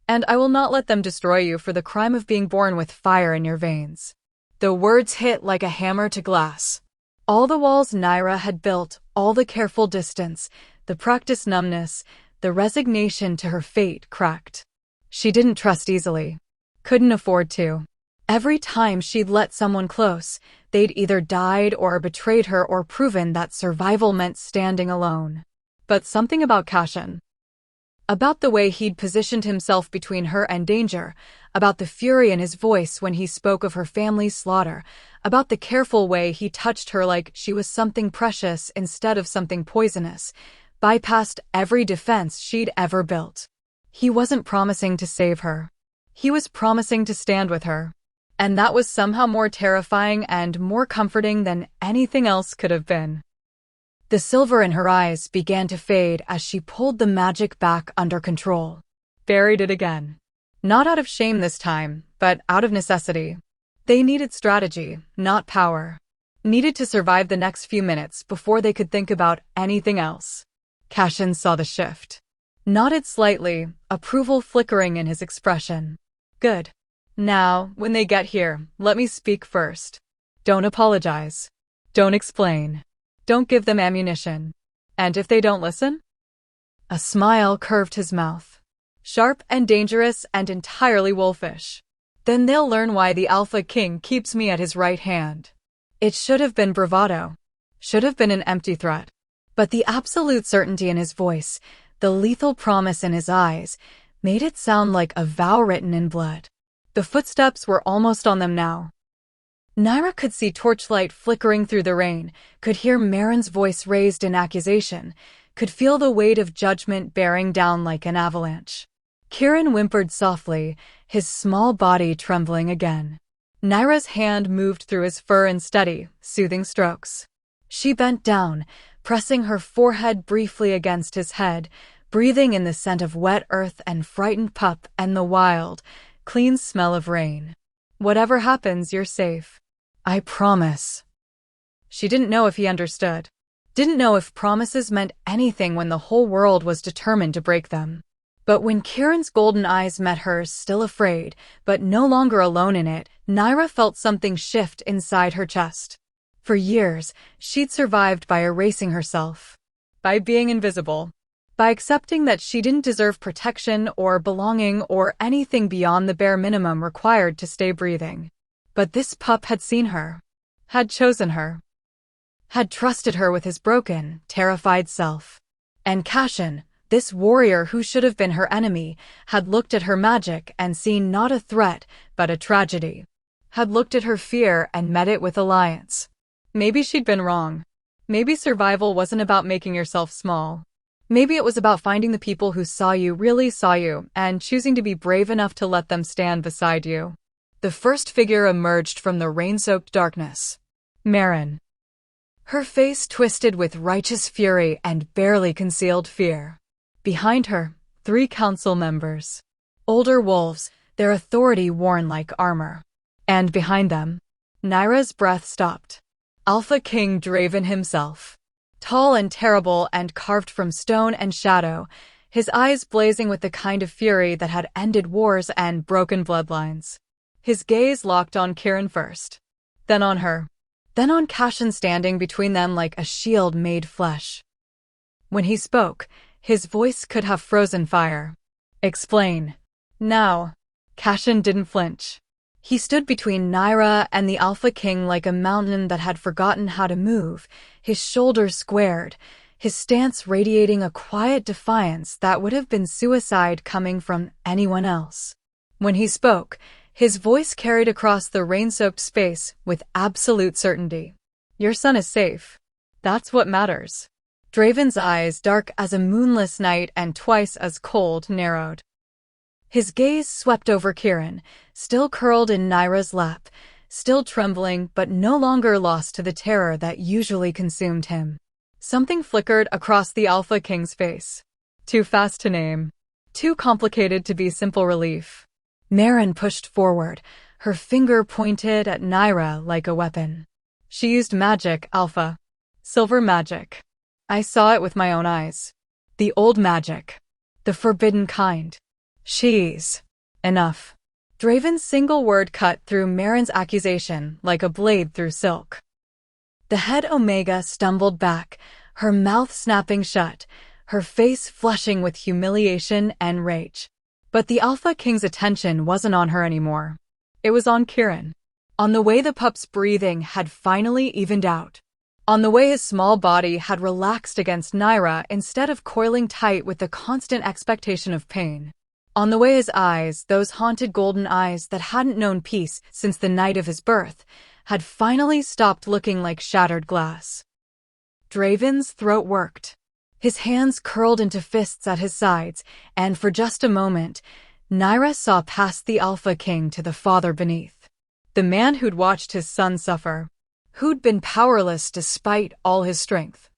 And I will not let them destroy you for the crime of being born with fire in your veins. The words hit like a hammer to glass. All the walls Naira had built, all the careful distance, the practiced numbness, the resignation to her fate cracked. She didn't trust easily. Couldn't afford to. Every time she'd let someone close, they'd either died or betrayed her or proven that survival meant standing alone. But something about Cashin. About the way he'd positioned himself between her and danger, about the fury in his voice when he spoke of her family's slaughter, about the careful way he touched her like she was something precious instead of something poisonous, bypassed every defense she'd ever built. He wasn't promising to save her. He was promising to stand with her. And that was somehow more terrifying and more comforting than anything else could have been. The silver in her eyes began to fade as she pulled the magic back under control. Buried it again. Not out of shame this time, but out of necessity. They needed strategy, not power. Needed to survive the next few minutes before they could think about anything else. Cashin saw the shift. Nodded slightly, approval flickering in his expression. Good. Now, when they get here, let me speak first. Don't apologize. Don't explain. Don't give them ammunition. And if they don't listen? A smile curved his mouth. Sharp and dangerous and entirely wolfish. Then they'll learn why the Alpha King keeps me at his right hand. It should have been bravado. Should have been an empty threat. But the absolute certainty in his voice, the lethal promise in his eyes, made it sound like a vow written in blood. The footsteps were almost on them now. Naira could see torchlight flickering through the rain, could hear Marin's voice raised in accusation, could feel the weight of judgment bearing down like an avalanche. Kieran whimpered softly, his small body trembling again. Naira's hand moved through his fur in steady, soothing strokes. She bent down, pressing her forehead briefly against his head, breathing in the scent of wet earth and frightened pup and the wild, clean smell of rain. Whatever happens, you're safe. I promise. She didn't know if he understood. Didn't know if promises meant anything when the whole world was determined to break them. But when Kieran's golden eyes met hers, still afraid, but no longer alone in it, Naira felt something shift inside her chest. For years, she'd survived by erasing herself, by being invisible, by accepting that she didn't deserve protection or belonging or anything beyond the bare minimum required to stay breathing. But this pup had seen her, had chosen her, had trusted her with his broken, terrified self. And Cashin, this warrior who should have been her enemy, had looked at her magic and seen not a threat, but a tragedy. Had looked at her fear and met it with alliance. Maybe she'd been wrong. Maybe survival wasn't about making yourself small. Maybe it was about finding the people who saw you, really saw you, and choosing to be brave enough to let them stand beside you. The first figure emerged from the rain-soaked darkness. Marin. Her face twisted with righteous fury and barely concealed fear. Behind her, 3 council members. Older wolves, their authority worn like armor. And behind them, Naira's breath stopped. Alpha King Draven himself. Tall and terrible and carved from stone and shadow, his eyes blazing with the kind of fury that had ended wars and broken bloodlines. His gaze locked on Kieran first, then on her, then on Cashin standing between them like a shield made flesh. When he spoke, his voice could have frozen fire. Explain. Now. Cashin didn't flinch. He stood between Naira and the Alpha King like a mountain that had forgotten how to move, his shoulders squared, his stance radiating a quiet defiance that would have been suicide coming from anyone else. When he spoke, his voice carried across the rain-soaked space with absolute certainty. Your son is safe. That's what matters. Draven's eyes, dark as a moonless night and twice as cold, narrowed. His gaze swept over Kieran, still curled in Naira's lap, still trembling but no longer lost to the terror that usually consumed him. Something flickered across the Alpha King's face. Too fast to name. Too complicated to be simple relief. Marin pushed forward, her finger pointed at Naira like a weapon. She used magic, Alpha. Silver magic. I saw it with my own eyes. The old magic. The forbidden kind. She's enough. Draven's single word cut through Marin's accusation like a blade through silk. The head Omega stumbled back, her mouth snapping shut, her face flushing with humiliation and rage. But the Alpha King's attention wasn't on her anymore. It was on Kieran. On the way the pup's breathing had finally evened out. On the way his small body had relaxed against Naira instead of coiling tight with the constant expectation of pain. On the way his eyes, those haunted golden eyes that hadn't known peace since the night of his birth, had finally stopped looking like shattered glass. Draven's throat worked. His hands curled into fists at his sides, and for just a moment, Naira saw past the Alpha King to the father beneath. The man who'd watched his son suffer. Who'd been powerless despite all his strength.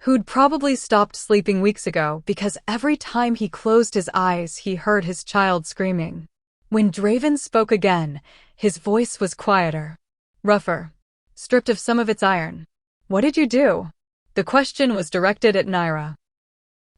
Who'd probably stopped sleeping weeks ago because every time he closed his eyes he heard his child screaming. When Draven spoke again, his voice was quieter. Rougher. Stripped of some of its iron. What did you do? The question was directed at Naira.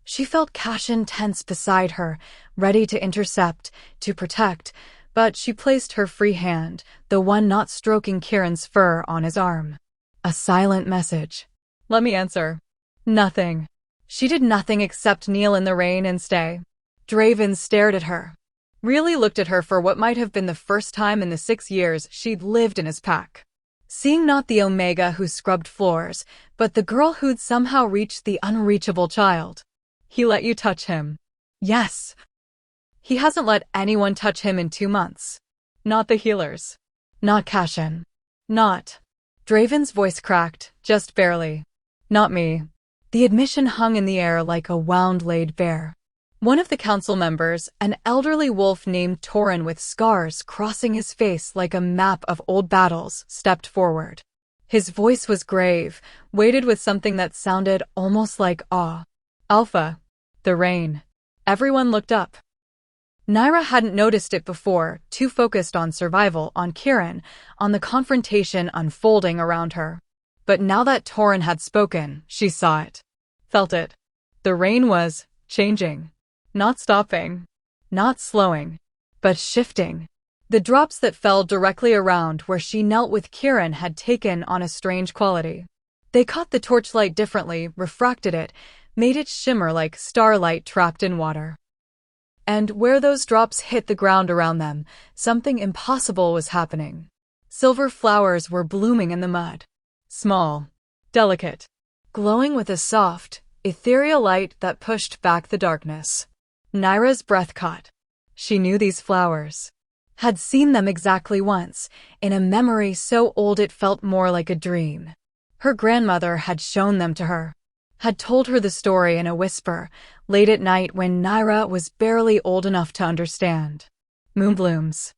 She felt Cashin tense beside her, ready to intercept, to protect, but she placed her free hand, the one not stroking Kieran's fur, on his arm. A silent message. Let me answer. Nothing. She did nothing except kneel in the rain and stay. Draven stared at her. Really looked at her for what might have been the first time in the 6 years she'd lived in his pack. Seeing not the Omega who scrubbed floors, but the girl who'd somehow reached the unreachable child. He let you touch him. Yes. He hasn't let anyone touch him in 2 months. Not the healers. Not Cashin. Not. Draven's voice cracked, just barely. Not me. The admission hung in the air like a wound-laid bear. One of the council members, an elderly wolf named Torin with scars crossing his face like a map of old battles, stepped forward. His voice was grave, weighted with something that sounded almost like awe. Alpha. The rain. Everyone looked up. Naira hadn't noticed it before, too focused on survival, on Kieran, on the confrontation unfolding around her. But now that Torin had spoken, she saw it. Felt it. The rain was changing. Not stopping. Not slowing. But shifting. The drops that fell directly around where she knelt with Kieran had taken on a strange quality. They caught the torchlight differently, refracted it, made it shimmer like starlight trapped in water. And where those drops hit the ground around them, something impossible was happening. Silver flowers were blooming in the mud. Small, delicate, glowing with a soft, ethereal light that pushed back the darkness. Naira's breath caught. She knew these flowers. Had seen them exactly once, in a memory so old it felt more like a dream. Her grandmother had shown them to her. Had told her the story in a whisper, late at night when Naira was barely old enough to understand. Moonblooms.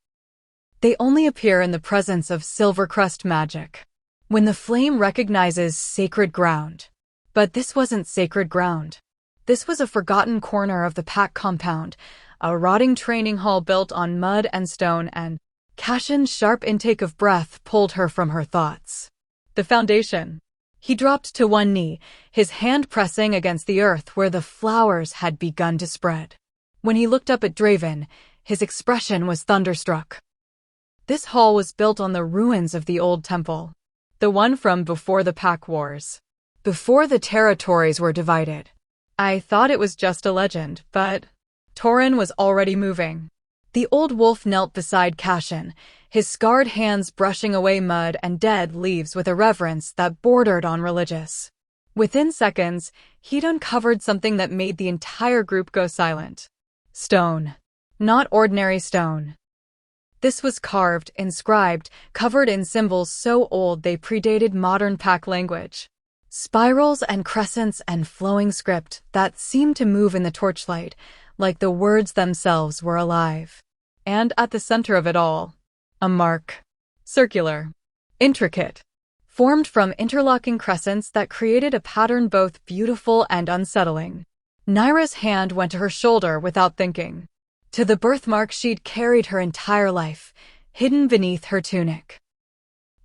They only appear in the presence of Silvercrest magic, when the flame recognizes sacred ground. But this wasn't sacred ground. This was a forgotten corner of the Pack compound, a rotting training hall built on mud and stone, and Cashin's sharp intake of breath pulled her from her thoughts. The foundation. He dropped to one knee, his hand pressing against the earth where the flowers had begun to spread. When he looked up at Draven, his expression was thunderstruck. This hall was built on the ruins of the old temple, the one from before the Pack Wars, before the territories were divided. I thought it was just a legend, but Torin was already moving. The old wolf knelt beside Cashin, his scarred hands brushing away mud and dead leaves with a reverence that bordered on religious. Within seconds, he'd uncovered something that made the entire group go silent. Stone. Not ordinary stone. This was carved, inscribed, covered in symbols so old they predated modern Pack language. Spirals and crescents and flowing script that seemed to move in the torchlight, like the words themselves were alive. And at the center of it all, a mark. Circular. Intricate. Formed from interlocking crescents that created a pattern both beautiful and unsettling. Naira's hand went to her shoulder without thinking. To the birthmark she'd carried her entire life, hidden beneath her tunic.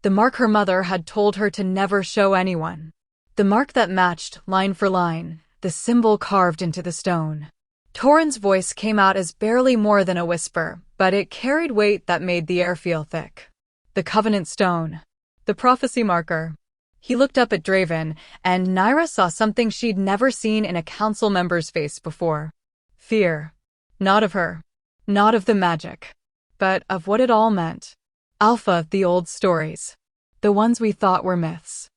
The mark her mother had told her to never show anyone. The mark that matched, line for line, the symbol carved into the stone. Torin's voice came out as barely more than a whisper, but it carried weight that made the air feel thick. The Covenant Stone. The prophecy marker. He looked up at Draven, and Naira saw something she'd never seen in a council member's face before. Fear. Not of her. Not of the magic. But of what it all meant. Alpha, the old stories. The ones we thought were myths.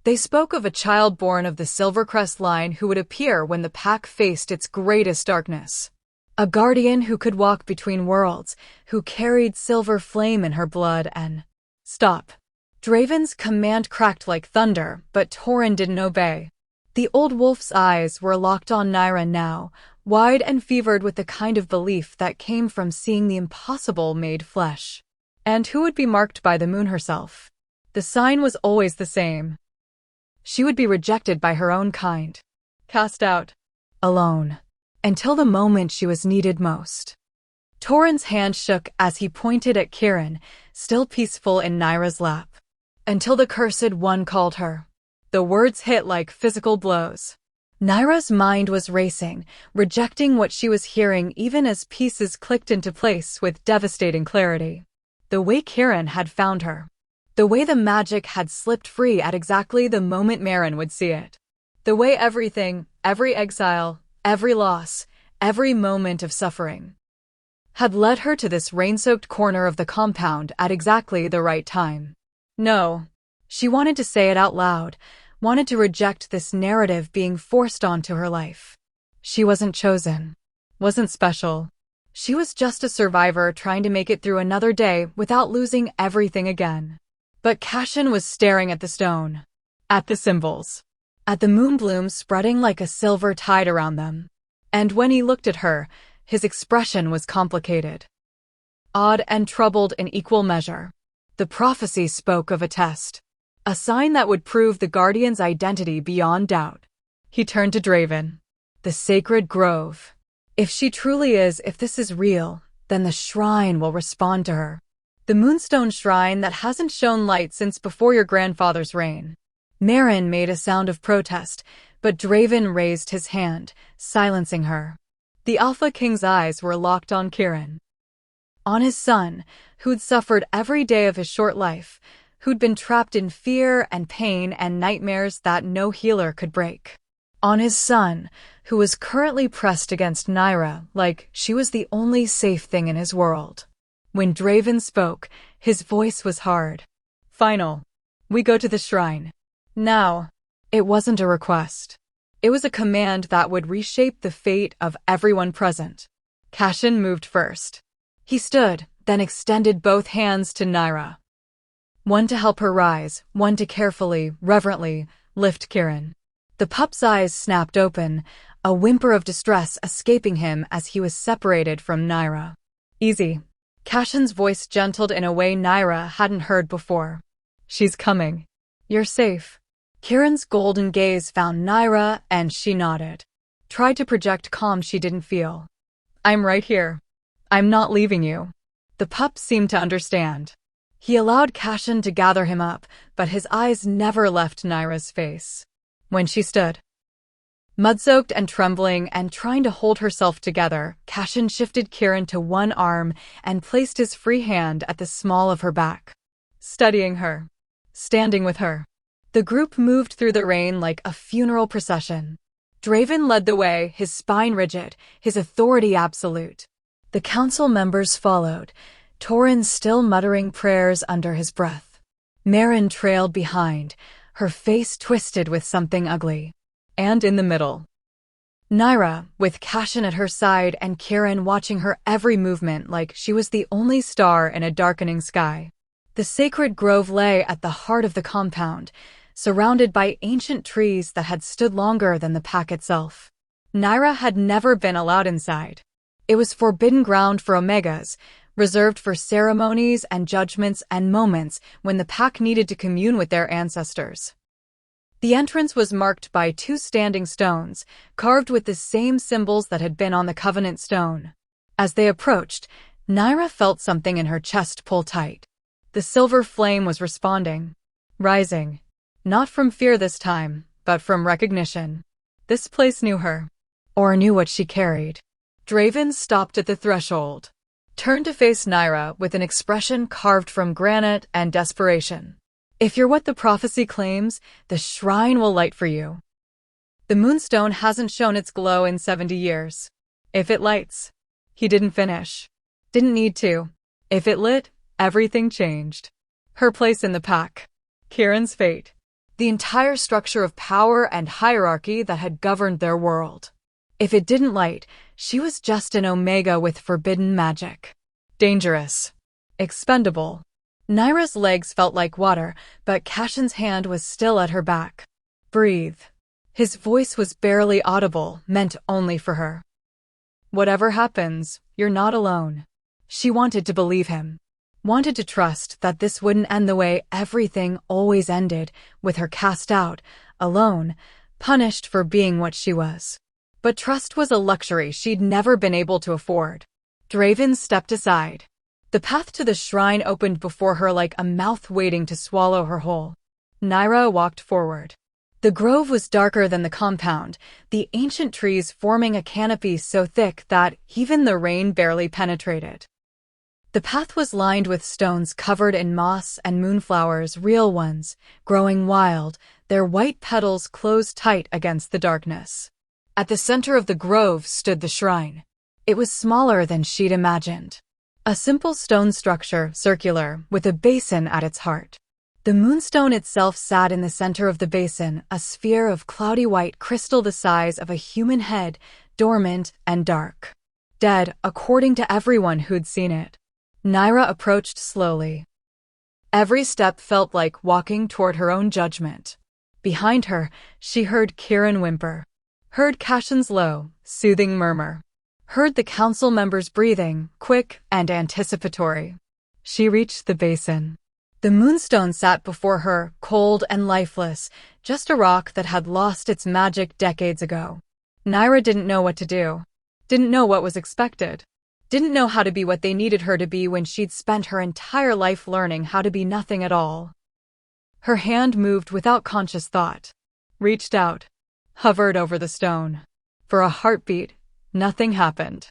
They spoke of a child born of the Silvercrest line who would appear when the Pack faced its greatest darkness. A guardian who could walk between worlds, who carried silver flame in her blood and... Stop. Draven's command cracked like thunder, but Torin didn't obey. The old wolf's eyes were locked on Naira now, wide and fevered with the kind of belief that came from seeing the impossible made flesh. And who would be marked by the moon herself? The sign was always the same. She would be rejected by her own kind. Cast out. Alone. Until the moment she was needed most. Torin's hand shook as he pointed at Kieran, still peaceful in Naira's lap. Until the cursed one called her. The words hit like physical blows. Naira's mind was racing, rejecting what she was hearing even as pieces clicked into place with devastating clarity. The way Kieran had found her. The way the magic had slipped free at exactly the moment Marin would see it. The way everything, every exile, every loss, every moment of suffering, had led her to this rain-soaked corner of the compound at exactly the right time. No. She wanted to say it out loud, wanted to reject this narrative being forced onto her life. She wasn't chosen. Wasn't special. She was just a survivor trying to make it through another day without losing everything again. But Cashin was staring at the stone, at the symbols, at the moonbloom spreading like a silver tide around them. And when he looked at her, his expression was complicated, odd and troubled in equal measure. The prophecy spoke of a test, a sign that would prove the Guardian's identity beyond doubt. He turned to Draven. The sacred grove. If she truly is, if this is real, then the shrine will respond to her. The Moonstone Shrine that hasn't shown light since before your grandfather's reign. Merrin made a sound of protest, but Draven raised his hand, silencing her. The Alpha King's eyes were locked on Kieran. On his son, who'd suffered every day of his short life, who'd been trapped in fear and pain and nightmares that no healer could break. On his son, who was currently pressed against Naira like she was the only safe thing in his world. When Draven spoke, his voice was hard. Final. We go to the shrine. Now. It wasn't a request. It was a command that would reshape the fate of everyone present. Cashin moved first. He stood, then extended both hands to Naira. One to help her rise, one to carefully, reverently, lift Kieran. The pup's eyes snapped open, a whimper of distress escaping him as he was separated from Naira. Easy. Cashin's voice gentled in a way Naira hadn't heard before. She's coming. You're safe. Kieran's golden gaze found Naira, and she nodded. Tried to project calm she didn't feel. I'm right here. I'm not leaving you. The pup seemed to understand. He allowed Cashin to gather him up, but his eyes never left Naira's face. When she stood, mud-soaked and trembling and trying to hold herself together, Cashin shifted Kieran to one arm and placed his free hand at the small of her back. Studying her. Standing with her. The group moved through the rain like a funeral procession. Draven led the way, his spine rigid, his authority absolute. The council members followed, Torin still muttering prayers under his breath. Merrin trailed behind, her face twisted with something ugly. And in the middle, Naira, with Cashin at her side and Kieran watching her every movement like she was the only star in a darkening sky. The sacred grove lay at the heart of the compound, surrounded by ancient trees that had stood longer than the pack itself. Naira had never been allowed inside. It was forbidden ground for Omegas, reserved for ceremonies and judgments and moments when the pack needed to commune with their ancestors. The entrance was marked by 2 standing stones, carved with the same symbols that had been on the Covenant stone. As they approached, Naira felt something in her chest pull tight. The silver flame was responding. Rising. Not from fear this time, but from recognition. This place knew her. Or knew what she carried. Draven stopped at the threshold. Turned to face Naira with an expression carved from granite and desperation. If you're what the prophecy claims, the shrine will light for you. The moonstone hasn't shown its glow in 70 years. If it lights. He didn't finish. Didn't need to. If it lit, everything changed. Her place in the pack. Kieran's fate. The entire structure of power and hierarchy that had governed their world. If it didn't light, she was just an Omega with forbidden magic. Dangerous. Expendable. Naira's legs felt like water, but Cashin's hand was still at her back. Breathe. His voice was barely audible, meant only for her. Whatever happens, you're not alone. She wanted to believe him. Wanted to trust that this wouldn't end the way everything always ended, with her cast out, alone, punished for being what she was. But trust was a luxury she'd never been able to afford. Draven stepped aside. The path to the shrine opened before her like a mouth waiting to swallow her whole. Naira walked forward. The grove was darker than the compound, the ancient trees forming a canopy so thick that even the rain barely penetrated. The path was lined with stones covered in moss and moonflowers, real ones, growing wild, their white petals closed tight against the darkness. At the center of the grove stood the shrine. It was smaller than she'd imagined. A simple stone structure, circular, with a basin at its heart. The moonstone itself sat in the center of the basin, a sphere of cloudy white crystal the size of a human head, dormant and dark. Dead, according to everyone who'd seen it. Naira approached slowly. Every step felt like walking toward her own judgment. Behind her, she heard Kieran whimper, heard Cashin's low, soothing murmur, heard the council members breathing, quick and anticipatory. She reached the basin. The moonstone sat before her, cold and lifeless, just a rock that had lost its magic decades ago. Naira didn't know what to do. Didn't know what was expected. Didn't know how to be what they needed her to be when she'd spent her entire life learning how to be nothing at all. Her hand moved without conscious thought. Reached out. Hovered over the stone. For a heartbeat, nothing happened.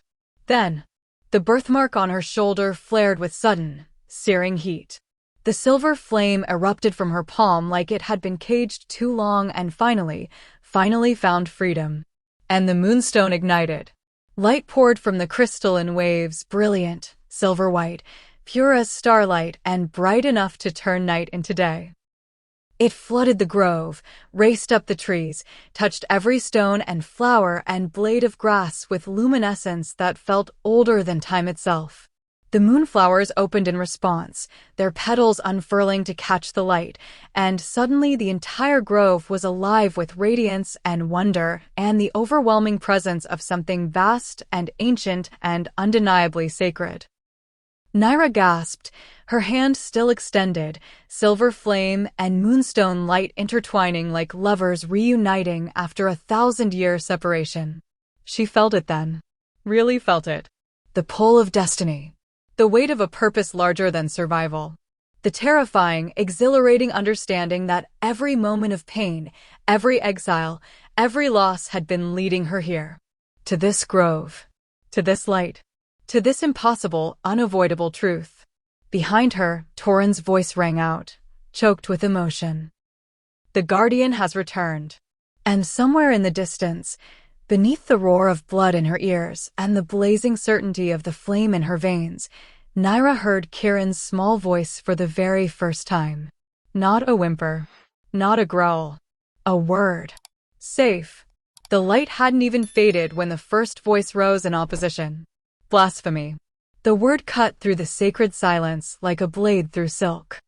Then, the birthmark on her shoulder flared with sudden, searing heat. The silver flame erupted from her palm like it had been caged too long and finally found freedom. And the moonstone ignited. Light poured from the crystal in waves, brilliant, silver-white, pure as starlight and bright enough to turn night into day. It flooded the grove, raced up the trees, touched every stone and flower and blade of grass with luminescence that felt older than time itself. The moonflowers opened in response, their petals unfurling to catch the light, and suddenly the entire grove was alive with radiance and wonder and the overwhelming presence of something vast and ancient and undeniably sacred. Naira gasped, her hand still extended, silver flame and moonstone light intertwining like lovers reuniting after 1,000-year separation. She felt it then. Really felt it. The pull of destiny. The weight of a purpose larger than survival. The terrifying, exhilarating understanding that every moment of pain, every exile, every loss had been leading her here. To this grove. To this light. To this impossible, unavoidable truth. Behind her, Torin's voice rang out, choked with emotion. The Guardian has returned. And somewhere in the distance, beneath the roar of blood in her ears and the blazing certainty of the flame in her veins, Naira heard Kieran's small voice for the very first time. Not a whimper. Not a growl. A word. Safe. The light hadn't even faded when the first voice rose in opposition. Blasphemy. The word cut through the sacred silence like a blade through silk.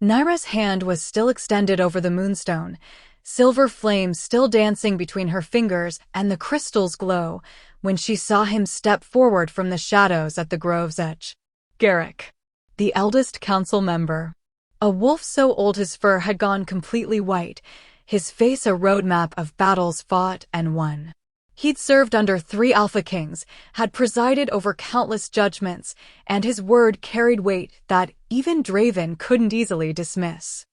Naira's hand was still extended over the moonstone, silver flame still dancing between her fingers and the crystal's glow, when she saw him step forward from the shadows at the grove's edge. Garrick, the eldest council member. A wolf so old his fur had gone completely white, his face a roadmap of battles fought and won. He'd served under 3 Alpha Kings, had presided over countless judgments, and his word carried weight that even Draven couldn't easily dismiss.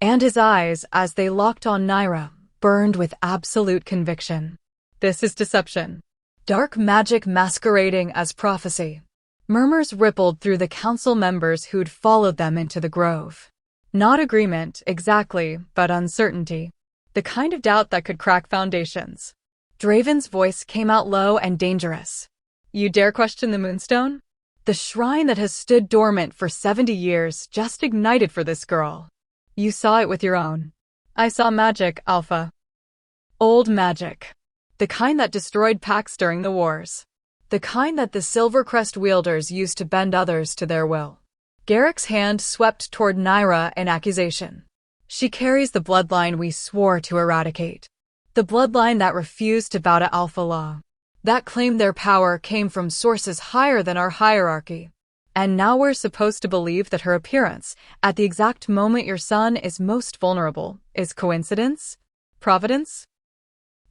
And his eyes, as they locked on Naira, burned with absolute conviction. This is deception. Dark magic masquerading as prophecy. Murmurs rippled through the council members who'd followed them into the grove. Not agreement, exactly, but uncertainty. The kind of doubt that could crack foundations. Draven's voice came out low and dangerous. You dare question the Moonstone? The shrine that has stood dormant for 70 years just ignited for this girl. You saw it with your own. I saw magic, Alpha. Old magic. The kind that destroyed packs during the wars. The kind that the Silvercrest wielders used to bend others to their will. Garrick's hand swept toward Naira in accusation. She carries the bloodline we swore to eradicate. The bloodline that refused to bow to Alpha Law. That claimed their power came from sources higher than our hierarchy. And now we're supposed to believe that her appearance, at the exact moment your son is most vulnerable, is coincidence? Providence?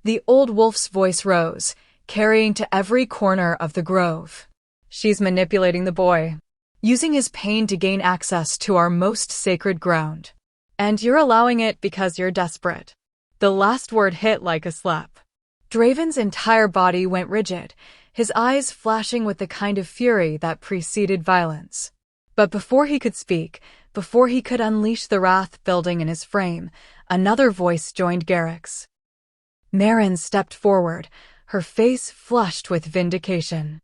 The old wolf's voice rose, carrying to every corner of the grove. She's manipulating the boy, using his pain to gain access to our most sacred ground. And you're allowing it because you're desperate. The last word hit like a slap. Draven's entire body went rigid, his eyes flashing with the kind of fury that preceded violence. But before he could speak, before he could unleash the wrath building in his frame, another voice joined Garrick's. Marin stepped forward, her face flushed with vindication.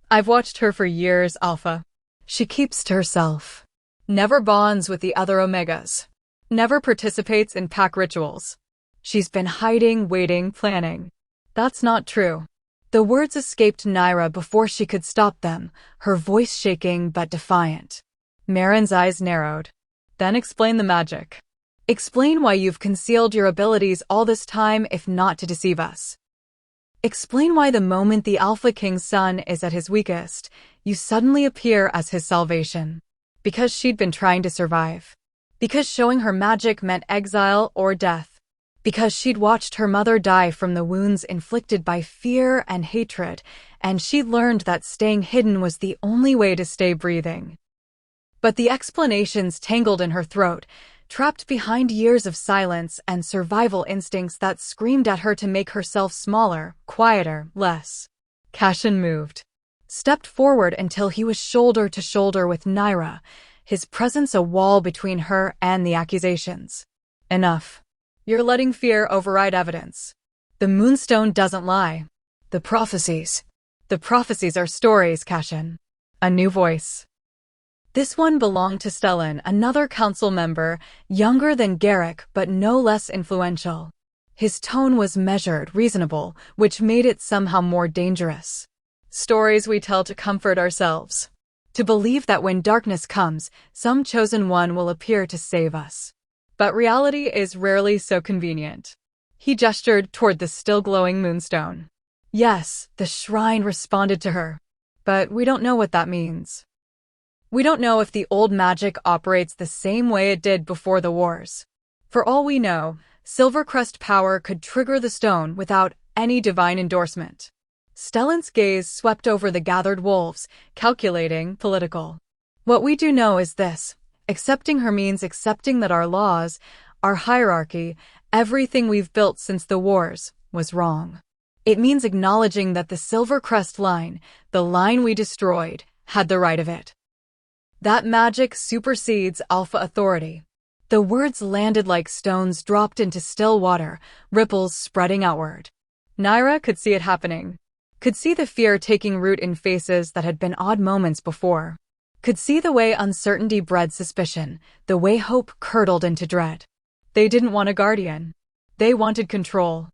I've watched her for years, Alpha. She keeps to herself. Never bonds with the other Omegas. Never participates in pack rituals. She's been hiding, waiting, planning. That's not true. The words escaped Naira before she could stop them, her voice shaking but defiant. Marin's eyes narrowed. Then explain the magic. Explain why you've concealed your abilities all this time if not to deceive us. Explain why the moment the Alpha King's son is at his weakest, you suddenly appear as his salvation. Because she'd been trying to survive. Because showing her magic meant exile or death. Because she'd watched her mother die from the wounds inflicted by fear and hatred, and she'd learned that staying hidden was the only way to stay breathing. But the explanations tangled in her throat, trapped behind years of silence and survival instincts that screamed at her to make herself smaller, quieter, less. Cashin moved. Stepped forward until he was shoulder to shoulder with Naira, his presence a wall between her and the accusations. Enough. You're letting fear override evidence. The Moonstone doesn't lie. The prophecies. The prophecies are stories, Cashin. A new voice. This one belonged to Stellan, another council member, younger than Garrick but no less influential. His tone was measured, reasonable, which made it somehow more dangerous. Stories we tell to comfort ourselves. To believe that when darkness comes, some chosen one will appear to save us. But reality is rarely so convenient. He gestured toward the still-glowing moonstone. Yes, the shrine responded to her. But we don't know what that means. We don't know if the old magic operates the same way it did before the wars. For all we know, Silvercrest power could trigger the stone without any divine endorsement. Stellan's gaze swept over the gathered wolves, calculating, political. What we do know is this. Accepting her means accepting that our laws, our hierarchy, everything we've built since the wars, was wrong. It means acknowledging that the Silvercrest line, the line we destroyed, had the right of it. That magic supersedes Alpha authority. The words landed like stones dropped into still water, ripples spreading outward. Naira could see it happening. Could see the fear taking root in faces that had been odd moments before. Could see the way uncertainty bred suspicion, the way hope curdled into dread. They didn't want a guardian. They wanted control.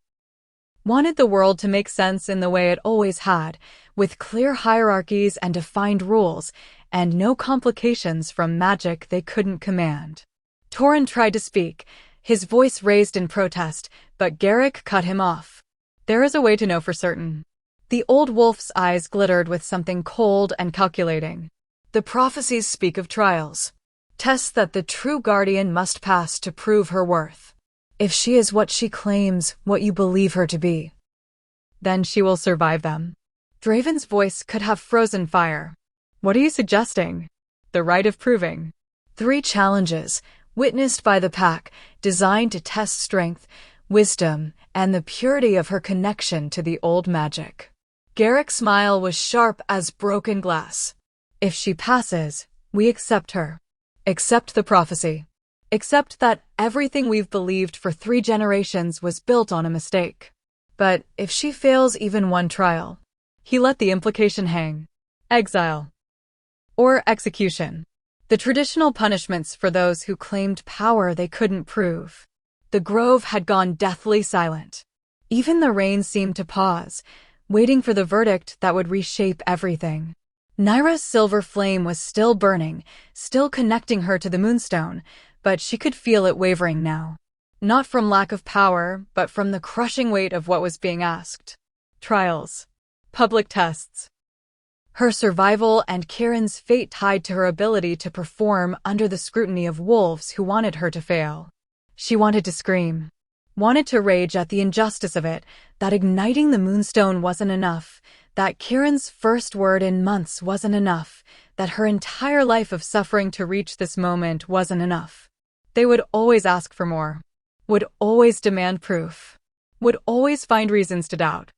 Wanted the world to make sense in the way it always had, with clear hierarchies and defined rules, and no complications from magic they couldn't command. Torin tried to speak, his voice raised in protest, but Garrick cut him off. There is a way to know for certain. The old wolf's eyes glittered with something cold and calculating. The prophecies speak of trials. Tests that the true guardian must pass to prove her worth. If she is what she claims, what you believe her to be, then she will survive them. Draven's voice could have frozen fire. What are you suggesting? The right of proving. 3 challenges, witnessed by the pack, designed to test strength, wisdom, and the purity of her connection to the old magic. Garrick's smile was sharp as broken glass. If she passes, we accept her. Accept the prophecy. Accept that everything we've believed for 3 generations was built on a mistake. But if she fails even one trial, he let the implication hang. Exile. Or execution. The traditional punishments for those who claimed power they couldn't prove. The grove had gone deathly silent. Even the rain seemed to pause, waiting for the verdict that would reshape everything. Naira's silver flame was still burning, still connecting her to the Moonstone, but she could feel it wavering now. Not from lack of power, but from the crushing weight of what was being asked. Trials. Public tests. Her survival and Kieran's fate tied to her ability to perform under the scrutiny of wolves who wanted her to fail. She wanted to scream. Wanted to rage at the injustice of it, that igniting the Moonstone wasn't enough, that Kieran's first word in months wasn't enough, that her entire life of suffering to reach this moment wasn't enough. They would always ask for more. Would always demand proof. Would always find reasons to doubt.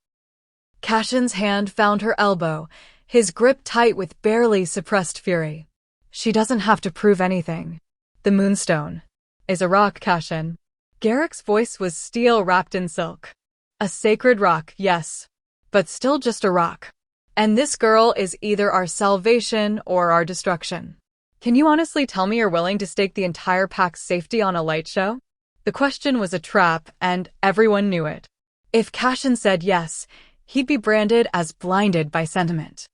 Cashin's hand found her elbow, his grip tight with barely suppressed fury. She doesn't have to prove anything. The Moonstone is a rock, Cashin. Garrick's voice was steel wrapped in silk. A sacred rock, yes, but still just a rock. And this girl is either our salvation or our destruction. Can you honestly tell me you're willing to stake the entire pack's safety on a light show? The question was a trap, and everyone knew it. If Cashin said yes, he'd be branded as blinded by sentiment.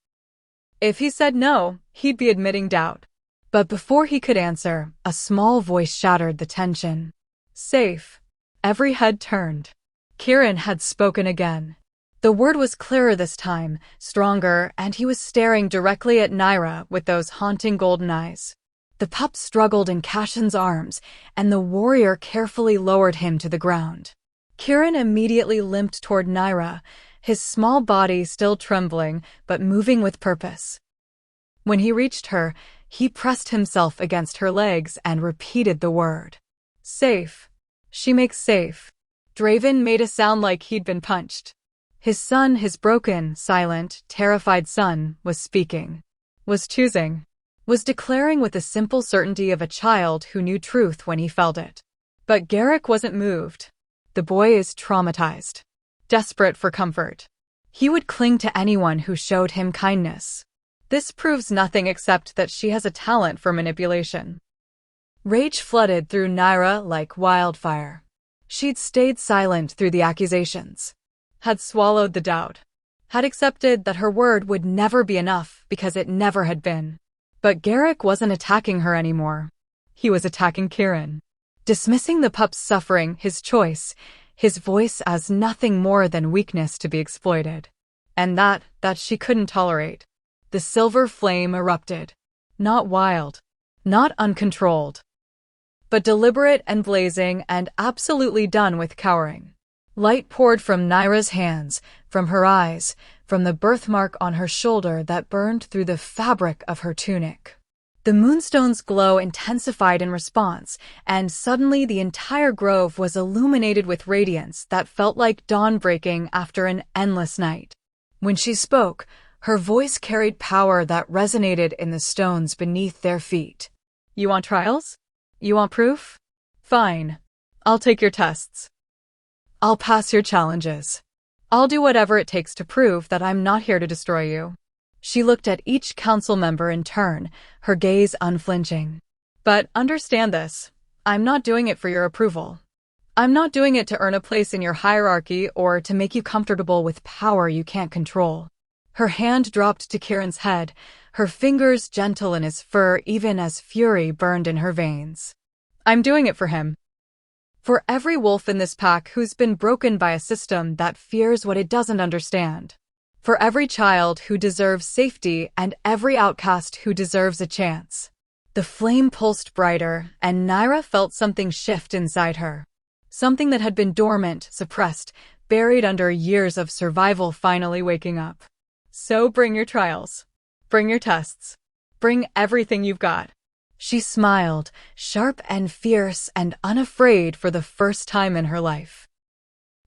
If he said no, he'd be admitting doubt. But before he could answer, a small voice shattered the tension. Safe. Every head turned. Kieran had spoken again. The word was clearer this time, stronger, and he was staring directly at Naira with those haunting golden eyes. The pup struggled in Cashin's arms, and the warrior carefully lowered him to the ground. Kieran immediately limped toward Naira, his small body still trembling, but moving with purpose. When he reached her, he pressed himself against her legs and repeated the word. Safe. She makes safe. Draven made a sound like he'd been punched. His son, his broken, silent, terrified son, was speaking. Was choosing. Was declaring with the simple certainty of a child who knew truth when he felt it. But Garrick wasn't moved. The boy is traumatized. Desperate for comfort. He would cling to anyone who showed him kindness. This proves nothing except that she has a talent for manipulation. Rage flooded through Naira like wildfire. She'd stayed silent through the accusations. Had swallowed the doubt. Had accepted that her word would never be enough because it never had been. But Garrick wasn't attacking her anymore. He was attacking Kieran. Dismissing the pup's suffering, his choice, his voice as nothing more than weakness to be exploited. And that she couldn't tolerate. The silver flame erupted. Not wild. Not uncontrolled. But deliberate and blazing and absolutely done with cowering. Light poured from Naira's hands, from her eyes, from the birthmark on her shoulder that burned through the fabric of her tunic. The moonstone's glow intensified in response, and suddenly the entire grove was illuminated with radiance that felt like dawn breaking after an endless night. When she spoke, her voice carried power that resonated in the stones beneath their feet. You want trials? You want proof? Fine. I'll take your tests. I'll pass your challenges. I'll do whatever it takes to prove that I'm not here to destroy you. She looked at each council member in turn, her gaze unflinching. But understand this, I'm not doing it for your approval. I'm not doing it to earn a place in your hierarchy or to make you comfortable with power you can't control. Her hand dropped to Kieran's head, her fingers gentle in his fur even as fury burned in her veins. I'm doing it for him. For every wolf in this pack who's been broken by a system that fears what it doesn't understand. For every child who deserves safety and every outcast who deserves a chance. The flame pulsed brighter, and Naira felt something shift inside her. Something that had been dormant, suppressed, buried under years of survival finally waking up. So bring your trials. Bring your tests. Bring everything you've got. She smiled, sharp and fierce and unafraid for the first time in her life.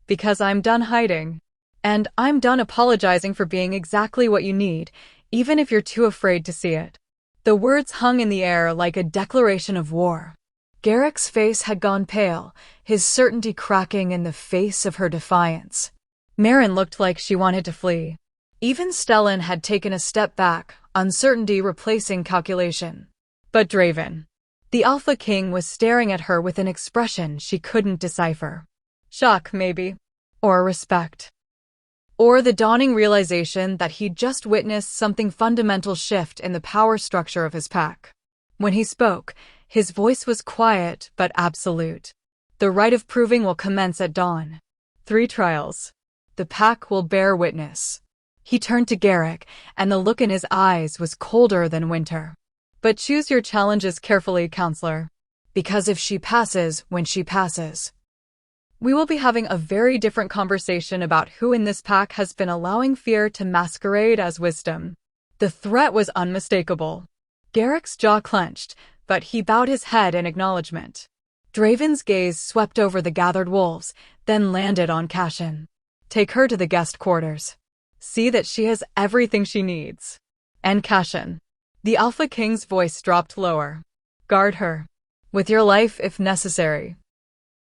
Because I'm done hiding. And I'm done apologizing for being exactly what you need, even if you're too afraid to see it. The words hung in the air like a declaration of war. Garrick's face had gone pale, his certainty cracking in the face of her defiance. Marin looked like she wanted to flee. Even Stellan had taken a step back, uncertainty replacing calculation. But Draven, the Alpha King, was staring at her with an expression she couldn't decipher. Shock, maybe. Or respect. Or the dawning realization that he'd just witnessed something fundamental shift in the power structure of his pack. When he spoke, his voice was quiet but absolute. The rite of proving will commence at dawn. 3 trials. The pack will bear witness. He turned to Garrick, and the look in his eyes was colder than winter. But choose your challenges carefully, counselor. Because if she passes when she passes, we will be having a very different conversation about who in this pack has been allowing fear to masquerade as wisdom. The threat was unmistakable. Garrick's jaw clenched, but he bowed his head in acknowledgement. Draven's gaze swept over the gathered wolves, then landed on Cashin. Take her to the guest quarters. See that she has everything she needs. And Cashin. The Alpha King's voice dropped lower. Guard her. With your life if necessary.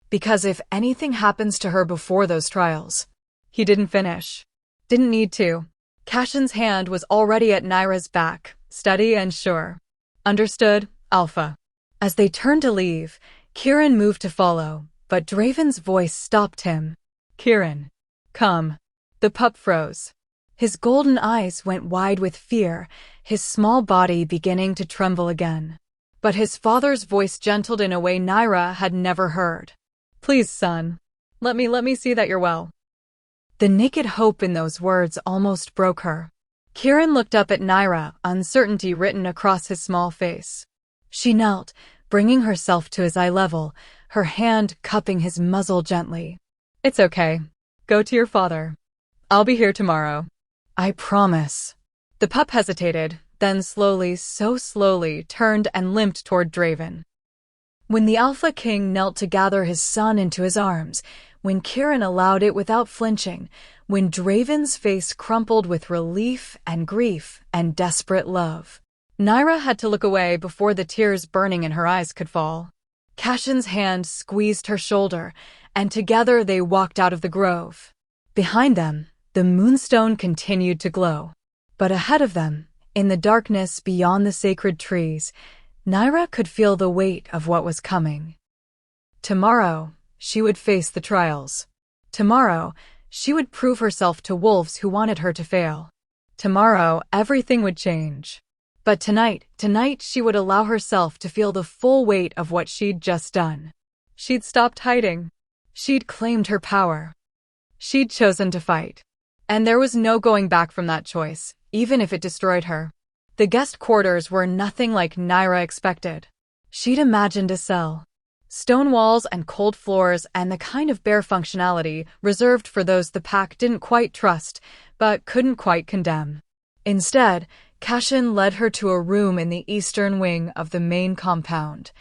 Because if anything happens to her before those trials. He didn't finish. Didn't need to. Cashin's hand was already at Naira's back, steady and sure. Understood, Alpha. As they turned to leave, Kieran moved to follow, but Draven's voice stopped him. Kieran. Come. The pup froze. His golden eyes went wide with fear, his small body beginning to tremble again. But his father's voice gentled in a way Naira had never heard. "Please, son. Let me see that you're well." The naked hope in those words almost broke her. Kieran looked up at Naira, uncertainty written across his small face. She knelt, bringing herself to his eye level, her hand cupping his muzzle gently. "It's okay. Go to your father. I'll be here tomorrow. I promise." The pup hesitated, then slowly, so slowly, turned and limped toward Draven. When the Alpha King knelt to gather his son into his arms, when Kieran allowed it without flinching, when Draven's face crumpled with relief and grief and desperate love, Naira had to look away before the tears burning in her eyes could fall. Cashin's hand squeezed her shoulder, and together they walked out of the grove. Behind them, the moonstone continued to glow. But ahead of them, in the darkness beyond the sacred trees, Naira could feel the weight of what was coming. Tomorrow, she would face the trials. Tomorrow, she would prove herself to wolves who wanted her to fail. Tomorrow, everything would change. But tonight she would allow herself to feel the full weight of what she'd just done. She'd stopped hiding. She'd claimed her power. She'd chosen to fight. And there was no going back from that choice, even if it destroyed her. The guest quarters were nothing like Naira expected. She'd imagined a cell. Stone walls and cold floors and the kind of bare functionality reserved for those the pack didn't quite trust, but couldn't quite condemn. Instead, Cashin led her to a room in the eastern wing of the main compound.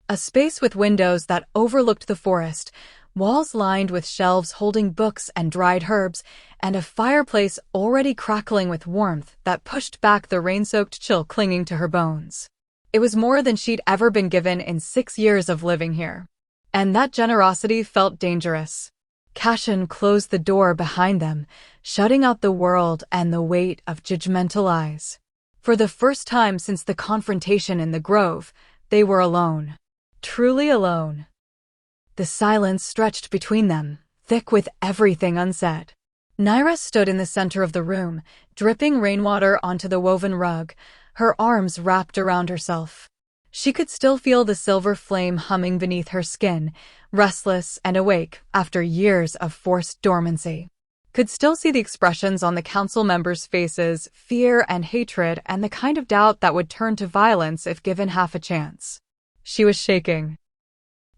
A space with windows that overlooked the forest, walls lined with shelves holding books and dried herbs, and a fireplace already crackling with warmth that pushed back the rain-soaked chill clinging to her bones. It was more than she'd ever been given in 6 years of living here. And that generosity felt dangerous. Cashin closed the door behind them, shutting out the world and the weight of judgmental eyes. For the first time since the confrontation in the grove, they were alone. Truly alone. The silence stretched between them, thick with everything unsaid. Naira stood in the center of the room, dripping rainwater onto the woven rug, her arms wrapped around herself. She could still feel the silver flame humming beneath her skin, restless and awake after years of forced dormancy. Could still see the expressions on the council members' faces, fear and hatred and the kind of doubt that would turn to violence if given half a chance. She was shaking.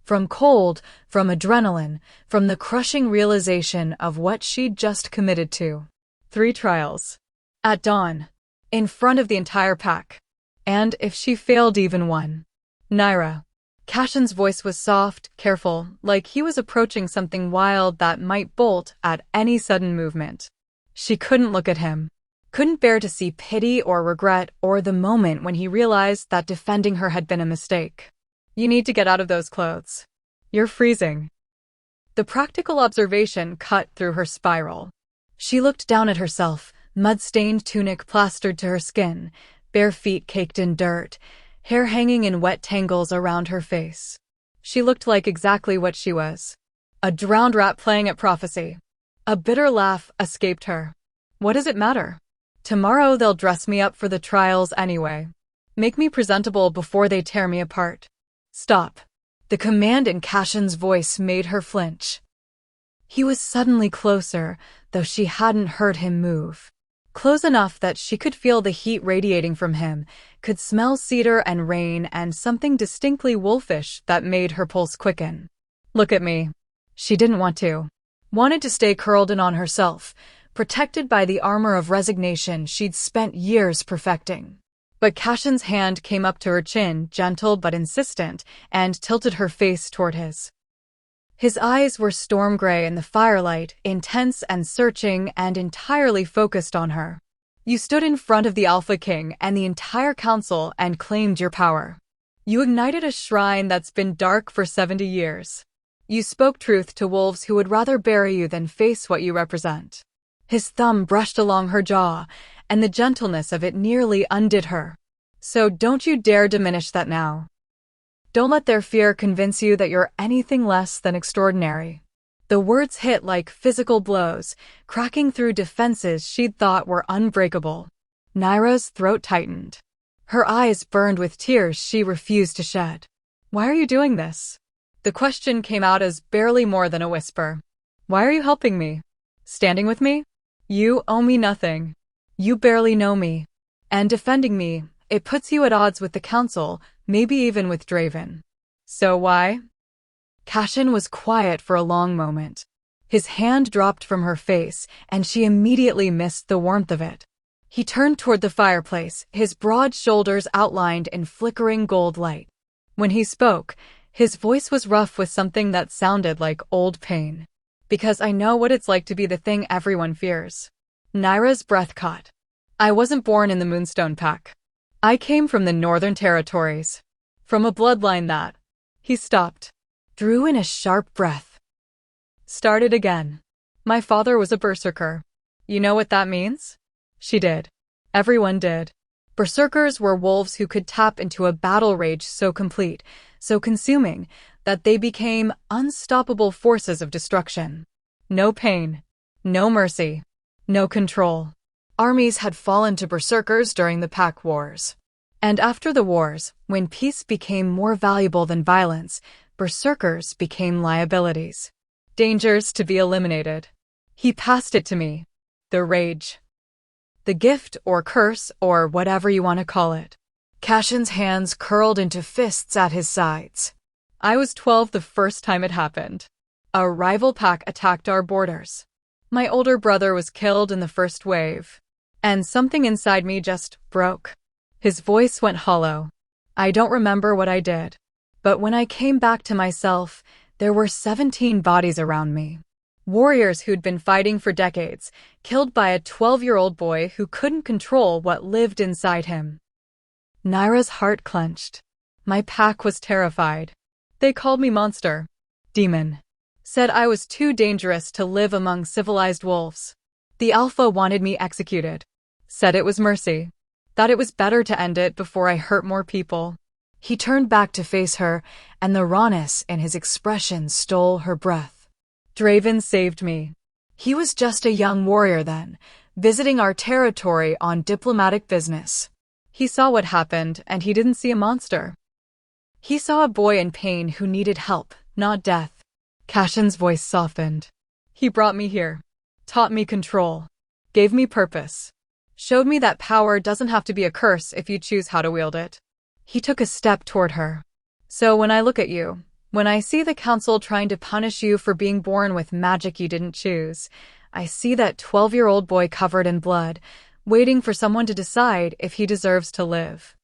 From cold, from adrenaline, from the crushing realization of what she'd just committed to. 3 trials. At dawn. In front of the entire pack. And if she failed even one. Naira. Cashin's voice was soft, careful, like he was approaching something wild that might bolt at any sudden movement. She couldn't look at him. Couldn't bear to see pity or regret or the moment when he realized that defending her had been a mistake. "You need to get out of those clothes. You're freezing." The practical observation cut through her spiral. She looked down at herself, mud-stained tunic plastered to her skin, bare feet caked in dirt, hair hanging in wet tangles around her face. She looked like exactly what she was. A drowned rat playing at prophecy. A bitter laugh escaped her. What does it matter? Tomorrow they'll dress me up for the trials anyway. Make me presentable before they tear me apart. Stop. The command in Cashin's voice made her flinch. He was suddenly closer, though she hadn't heard him move. Close enough that she could feel the heat radiating from him, could smell cedar and rain and something distinctly wolfish that made her pulse quicken. "Look at me." She didn't want to. Wanted to stay curled in on herself, protected by the armor of resignation she'd spent years perfecting. But Cashin's hand came up to her chin, gentle but insistent, and tilted her face toward his. His eyes were storm gray in the firelight, intense and searching and entirely focused on her. "You stood in front of the Alpha King and the entire council and claimed your power. You ignited a shrine that's been dark for 70 years. You spoke truth to wolves who would rather bury you than face what you represent." His thumb brushed along her jaw, and the gentleness of it nearly undid her. "So don't you dare diminish that now. Don't let their fear convince you that you're anything less than extraordinary. The words hit like physical blows, cracking through defenses she'd thought were unbreakable. Naira's throat tightened. Her eyes burned with tears she refused to shed. "Why are you doing this?" The question came out as barely more than a whisper. "Why are you helping me? Standing with me? You owe me nothing. You barely know me. And defending me, it puts you at odds with the council, maybe even with Draven. So why?" Cashin was quiet for a long moment. His hand dropped from her face, and she immediately missed the warmth of it. He turned toward the fireplace, his broad shoulders outlined in flickering gold light. When he spoke, his voice was rough with something that sounded like old pain. "Because I know what it's like to be the thing everyone fears." Naira's breath caught. "I wasn't born in the Moonstone Pack. I came from the Northern Territories. From a bloodline that—" He stopped, drew in a sharp breath. "Started again. My father was a berserker. You know what that means?" She did. Everyone did. Berserkers were wolves who could tap into a battle rage so complete, so consuming, that they became unstoppable forces of destruction. No pain, no mercy, no control. Armies had fallen to berserkers during the Pack Wars. And after the wars, when peace became more valuable than violence, berserkers became liabilities. Dangers to be eliminated. He passed it to me. The rage. The gift or curse or whatever you want to call it. Cashin's hands curled into fists at his sides. "I was 12 the first time it happened. A rival pack attacked our borders. My older brother was killed in the first wave. And something inside me just broke." His voice went hollow. "I don't remember what I did. But when I came back to myself, there were 17 bodies around me. Warriors who'd been fighting for decades, killed by a 12-year-old boy who couldn't control what lived inside him." Naira's heart clenched. "My pack was terrified. They called me monster. Demon. Said I was too dangerous to live among civilized wolves. The Alpha wanted me executed. Said it was mercy. That it was better to end it before I hurt more people." He turned back to face her, and the rawness in his expression stole her breath. "Draven saved me. He was just a young warrior then, visiting our territory on diplomatic business. He saw what happened, and he didn't see a monster. He saw a boy in pain who needed help, not death." Cashin's voice softened. "He brought me here, taught me control, gave me purpose, showed me that power doesn't have to be a curse if you choose how to wield it." He took a step toward her. "So when I look at you, when I see the council trying to punish you for being born with magic you didn't choose, I see that 12-year-old boy covered in blood, waiting for someone to decide if he deserves to live."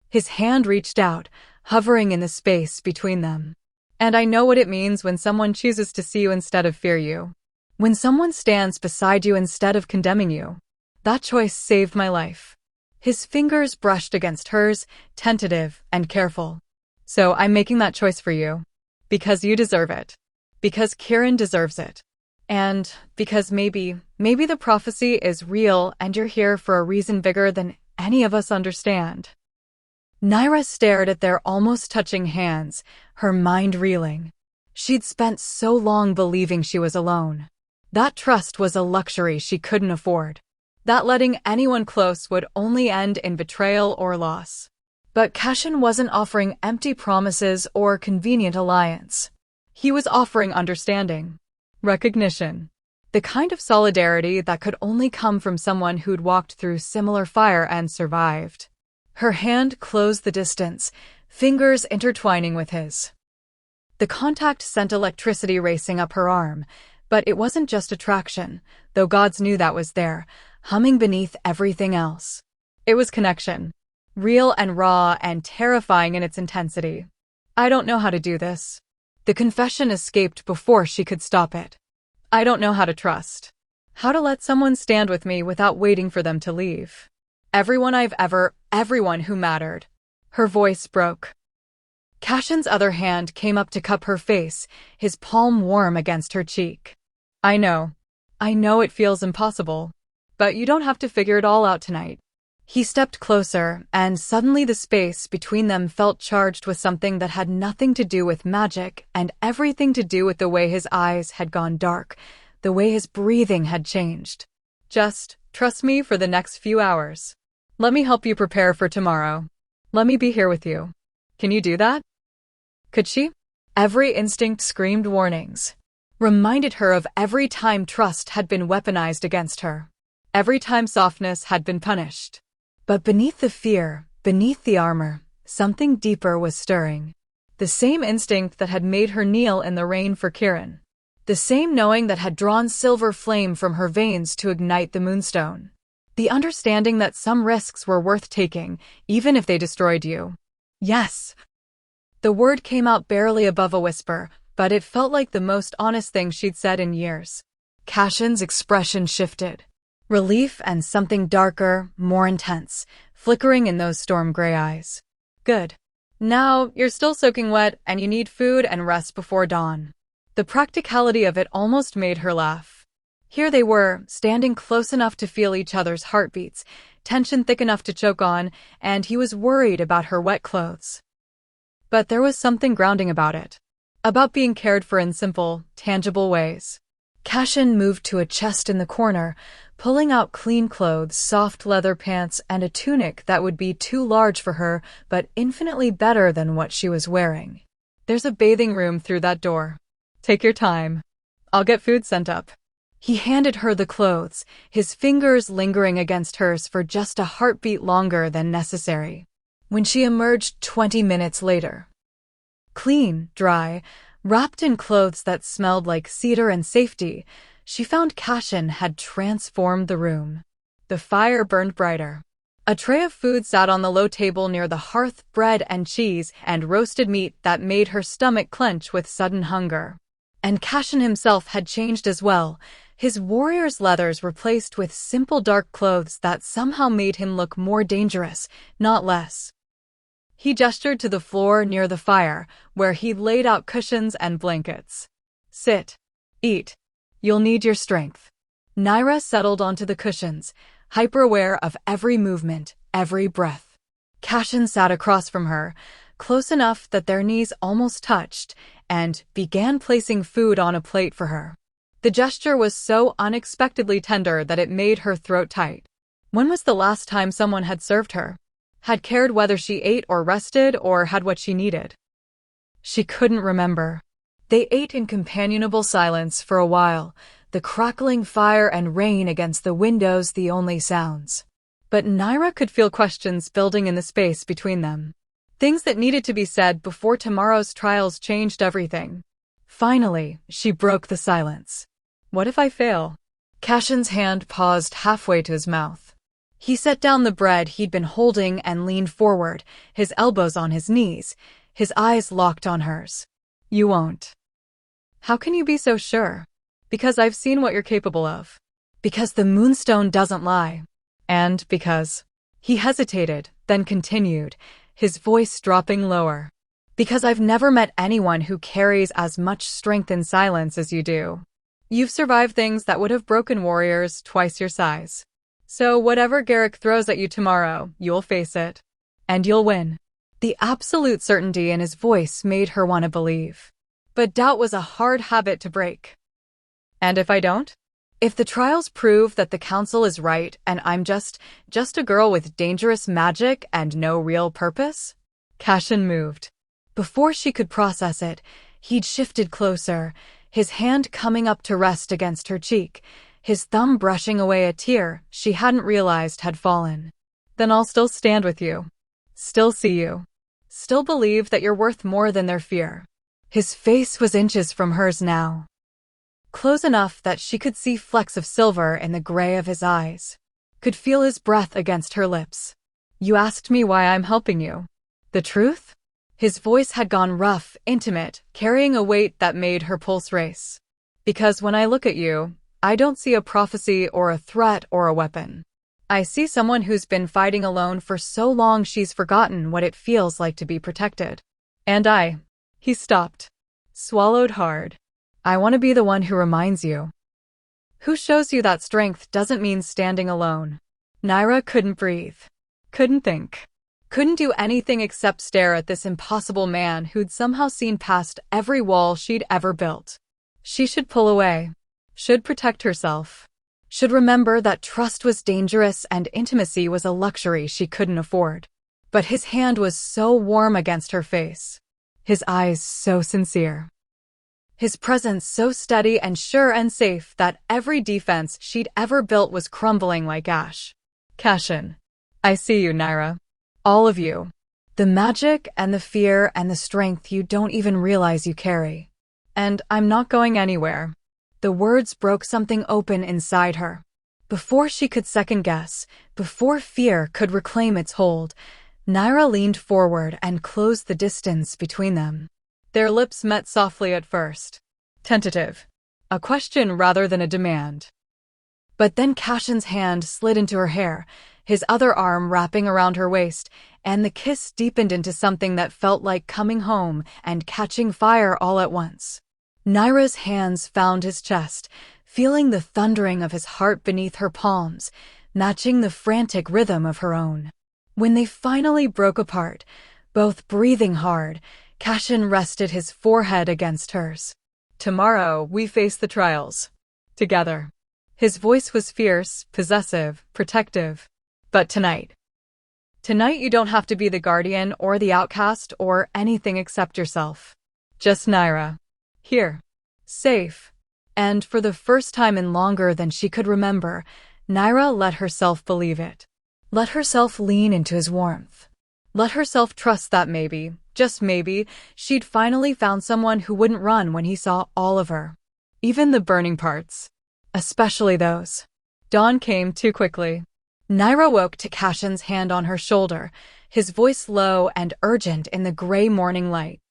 His hand reached out, hovering in the space between them. "And I know what it means when someone chooses to see you instead of fear you. When someone stands beside you instead of condemning you. That choice saved my life." His fingers brushed against hers, tentative and careful. "So I'm making that choice for you. Because you deserve it. Because Kieran deserves it. And because maybe the prophecy is real and you're here for a reason bigger than any of us understand." Naira stared at their almost touching hands, her mind reeling. She'd spent so long believing she was alone. That trust was a luxury she couldn't afford. That letting anyone close would only end in betrayal or loss. But Cashin wasn't offering empty promises or convenient alliance. He was offering understanding, recognition, the kind of solidarity that could only come from someone who'd walked through similar fire and survived. Her hand closed the distance, fingers intertwining with his. The contact sent electricity racing up her arm, but it wasn't just attraction, though gods knew that was there, humming beneath everything else. It was connection. Real and raw and terrifying in its intensity. "I don't know how to do this." The confession escaped before she could stop it. "I don't know how to trust. How to let someone stand with me without waiting for them to leave. Everyone who mattered." Her voice broke. Cashin's other hand came up to cup her face, his palm warm against her cheek. I know it feels impossible. But you don't have to figure it all out tonight. He stepped closer, and suddenly the space between them felt charged with something that had nothing to do with magic and everything to do with the way his eyes had gone dark, the way his breathing had changed. Just trust me for the next few hours. Let me help you prepare for tomorrow. Let me be here with you. Can you do that? Could she? Every instinct screamed warnings, reminded her of every time trust had been weaponized against her, every time softness had been punished. But beneath the fear, beneath the armor, something deeper was stirring. The same instinct that had made her kneel in the rain for Kieran. The same knowing that had drawn silver flame from her veins to ignite the moonstone. The understanding that some risks were worth taking, even if they destroyed you. Yes. The word came out barely above a whisper, but it felt like the most honest thing she'd said in years. Cashin's expression shifted. Relief and something darker, more intense, flickering in those storm-gray eyes. Good. Now, you're still soaking wet, and you need food and rest before dawn. The practicality of it almost made her laugh. Here they were, standing close enough to feel each other's heartbeats, tension thick enough to choke on, and he was worried about her wet clothes. But there was something grounding about it. About being cared for in simple, tangible ways. Cashin moved to a chest in the corner, pulling out clean clothes, soft leather pants, and a tunic that would be too large for her, but infinitely better than what she was wearing. There's a bathing room through that door. Take your time. I'll get food sent up. He handed her the clothes, his fingers lingering against hers for just a heartbeat longer than necessary. When she emerged 20 minutes later. Clean, dry, wrapped in clothes that smelled like cedar and safety, she found Cashin had transformed the room. The fire burned brighter. A tray of food sat on the low table near the hearth, bread and cheese and roasted meat that made her stomach clench with sudden hunger. And Cashin himself had changed as well, his warrior's leathers replaced with simple dark clothes that somehow made him look more dangerous, not less. He gestured to the floor near the fire, where he'd laid out cushions and blankets. Sit. Eat. You'll need your strength. Naira settled onto the cushions, hyper-aware of every movement, every breath. Cashin sat across from her, close enough that their knees almost touched, and began placing food on a plate for her. The gesture was so unexpectedly tender that it made her throat tight. When was the last time someone had served her? Had cared whether she ate or rested or had what she needed? She couldn't remember. They ate in companionable silence for a while, the crackling fire and rain against the windows the only sounds. But Naira could feel questions building in the space between them. Things that needed to be said before tomorrow's trials changed everything. Finally, she broke the silence. What if I fail? Cashin's hand paused halfway to his mouth. He set down the bread he'd been holding and leaned forward, his elbows on his knees, his eyes locked on hers. You won't. How can you be so sure? Because I've seen what you're capable of. Because the Moonstone doesn't lie. And because... He hesitated, then continued, his voice dropping lower. Because I've never met anyone who carries as much strength in silence as you do. You've survived things that would have broken warriors twice your size. So whatever Garrick throws at you tomorrow, you'll face it. And you'll win. The absolute certainty in his voice made her want to believe. But doubt was a hard habit to break. And if I don't? If the trials prove that the council is right and I'm just a girl with dangerous magic and no real purpose? Cashin moved. Before she could process it, he'd shifted closer, his hand coming up to rest against her cheek, his thumb brushing away a tear she hadn't realized had fallen. Then I'll still stand with you. Still see you. Still believe that you're worth more than their fear. His face was inches from hers now. Close enough that she could see flecks of silver in the gray of his eyes. Could feel his breath against her lips. You asked me why I'm helping you. The truth? His voice had gone rough, intimate, carrying a weight that made her pulse race. Because when I look at you, I don't see a prophecy or a threat or a weapon. I see someone who's been fighting alone for so long she's forgotten what it feels like to be protected. And he stopped. Swallowed hard. I want to be the one who reminds you. Who shows you that strength doesn't mean standing alone. Naira couldn't breathe. Couldn't think. Couldn't do anything except stare at this impossible man who'd somehow seen past every wall she'd ever built. She should pull away. Should protect herself. Should remember that trust was dangerous and intimacy was a luxury she couldn't afford. But his hand was so warm against her face. His eyes so sincere. His presence so steady and sure and safe that every defense she'd ever built was crumbling like ash. Cashin. I see you, Naira. All of you. The magic and the fear and the strength you don't even realize you carry. And I'm not going anywhere. The words broke something open inside her. Before she could second guess, before fear could reclaim its hold, Naira leaned forward and closed the distance between them. Their lips met softly at first. Tentative. A question rather than a demand. But then Cashin's hand slid into her hair, his other arm wrapping around her waist, and the kiss deepened into something that felt like coming home and catching fire all at once. Naira's hands found his chest, feeling the thundering of his heart beneath her palms, matching the frantic rhythm of her own. When they finally broke apart, both breathing hard, Cashin rested his forehead against hers. Tomorrow, we face the trials. Together. His voice was fierce, possessive, protective. But tonight you don't have to be the guardian or the outcast or anything except yourself. Just Naira. Here. Safe. And for the first time in longer than she could remember, Naira let herself believe it. Let herself lean into his warmth. Let herself trust that maybe, just maybe, she'd finally found someone who wouldn't run when he saw all of her. Even the burning parts. Especially those. Dawn came too quickly. Naira woke to Cashin's hand on her shoulder, his voice low and urgent in the gray morning light.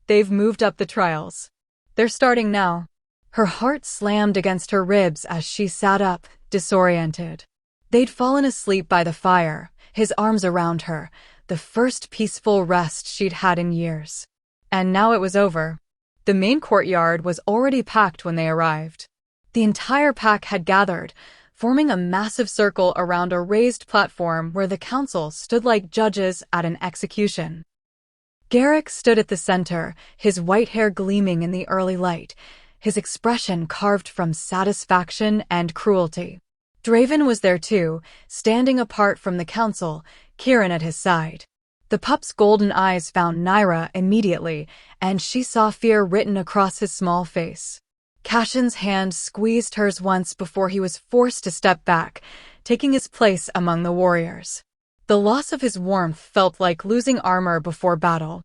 They've moved up the trials. They're starting now. Her heart slammed against her ribs as she sat up, disoriented. They'd fallen asleep by the fire, his arms around her, the first peaceful rest she'd had in years. And now it was over. The main courtyard was already packed when they arrived. The entire pack had gathered, forming a massive circle around a raised platform where the council stood like judges at an execution. Garrick stood at the center, his white hair gleaming in the early light, his expression carved from satisfaction and cruelty. Draven was there too, standing apart from the council, Kieran at his side. The pup's golden eyes found Naira immediately, and she saw fear written across his small face. Cashin's hand squeezed hers once before he was forced to step back, taking his place among the warriors. The loss of his warmth felt like losing armor before battle.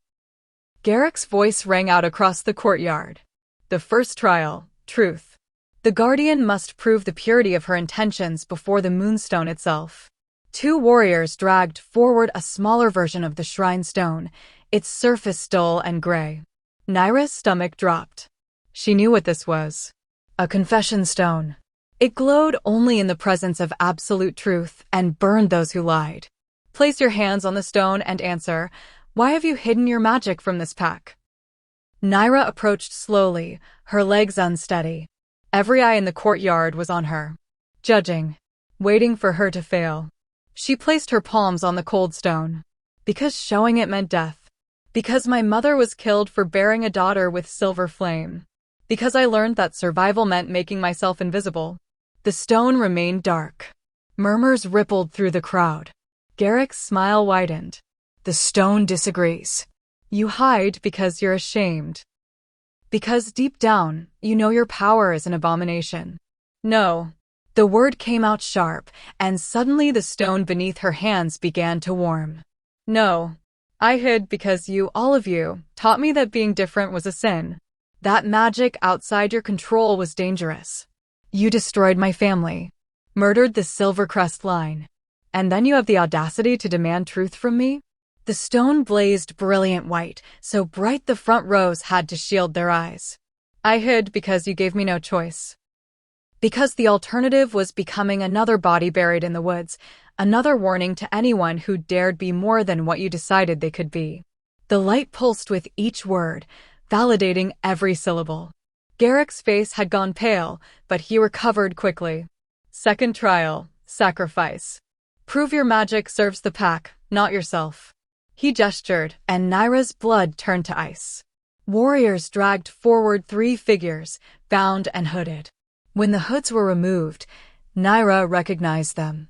Garrick's voice rang out across the courtyard. The first trial, truth. The Guardian must prove the purity of her intentions before the Moonstone itself. Two warriors dragged forward a smaller version of the shrine stone, its surface dull and gray. Naira's stomach dropped. She knew what this was. A confession stone. It glowed only in the presence of absolute truth and burned those who lied. Place your hands on the stone and answer, why have you hidden your magic from this pack? Naira approached slowly, her legs unsteady. Every eye in the courtyard was on her, judging, waiting for her to fail. She placed her palms on the cold stone. Because showing it meant death. Because my mother was killed for bearing a daughter with silver flame. Because I learned that survival meant making myself invisible. The stone remained dark. Murmurs rippled through the crowd. Garrick's smile widened. The stone disagrees. You hide because you're ashamed. Because deep down, you know your power is an abomination. No. The word came out sharp, and suddenly the stone beneath her hands began to warm. No. I hid because you, all of you, taught me that being different was a sin. That magic outside your control was dangerous. You destroyed my family. Murdered the Silvercrest line. And then you have the audacity to demand truth from me? The stone blazed brilliant white, so bright the front rows had to shield their eyes. I hid because you gave me no choice. Because the alternative was becoming another body buried in the woods, another warning to anyone who dared be more than what you decided they could be. The light pulsed with each word, validating every syllable. Garrick's face had gone pale, but he recovered quickly. Second trial, sacrifice. Prove your magic serves the pack, not yourself. He gestured, and Naira's blood turned to ice. Warriors dragged forward 3 figures, bound and hooded. When the hoods were removed, Naira recognized them.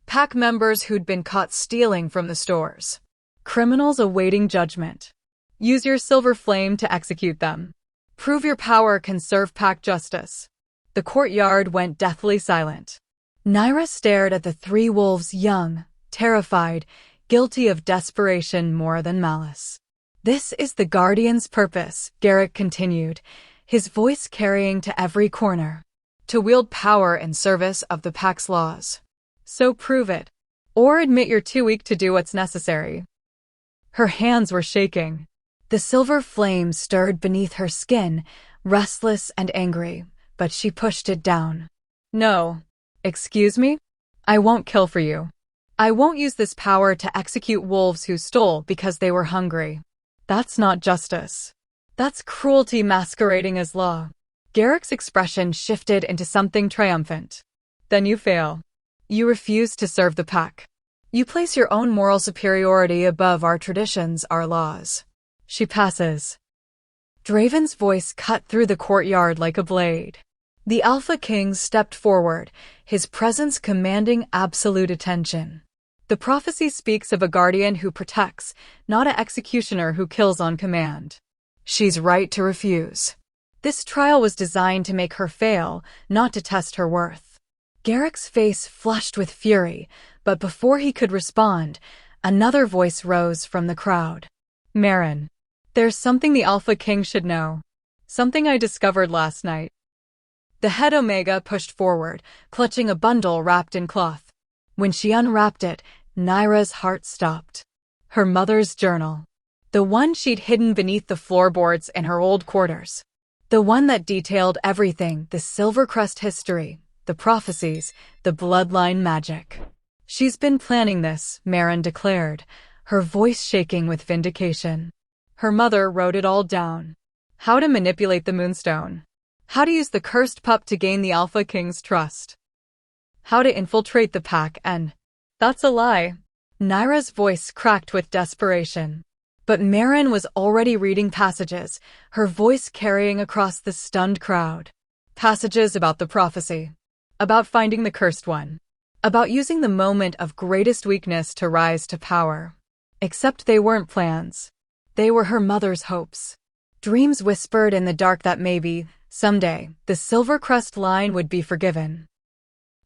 Pack members who'd been caught stealing from the stores. Criminals awaiting judgment. Use your silver flame to execute them. Prove your power can serve pack justice. The courtyard went deathly silent. Naira stared at the 3 wolves, young, terrified, guilty of desperation more than malice. This is the Guardian's purpose, Garrick continued, his voice carrying to every corner. To wield power in service of the pack's laws. So prove it. Or admit you're too weak to do what's necessary. Her hands were shaking. The silver flame stirred beneath her skin, restless and angry, but she pushed it down. No. Excuse me? I won't kill for you. I won't use this power to execute wolves who stole because they were hungry. That's not justice. That's cruelty masquerading as law. Garrick's expression shifted into something triumphant. Then you fail. You refuse to serve the pack. You place your own moral superiority above our traditions, our laws. She passes. Draven's voice cut through the courtyard like a blade. The Alpha King stepped forward, his presence commanding absolute attention. The prophecy speaks of a guardian who protects, not an executioner who kills on command. She's right to refuse. This trial was designed to make her fail, not to test her worth. Garrick's face flushed with fury, but before he could respond, another voice rose from the crowd. Marin, there's something the Alpha King should know. Something I discovered last night. The head Omega pushed forward, clutching a bundle wrapped in cloth. When she unwrapped it, Naira's heart stopped. Her mother's journal. The one she'd hidden beneath the floorboards in her old quarters. The one that detailed everything, the Silvercrest history, the prophecies, the bloodline magic. She's been planning this, Marin declared, her voice shaking with vindication. Her mother wrote it all down. How to manipulate the Moonstone. How to use the cursed pup to gain the Alpha King's trust. How to infiltrate the pack and... That's a lie. Naira's voice cracked with desperation. But Marin was already reading passages, her voice carrying across the stunned crowd. Passages about the prophecy. About finding the cursed one. About using the moment of greatest weakness to rise to power. Except they weren't plans. They were her mother's hopes. Dreams whispered in the dark that maybe, someday, the Silvercrest line would be forgiven.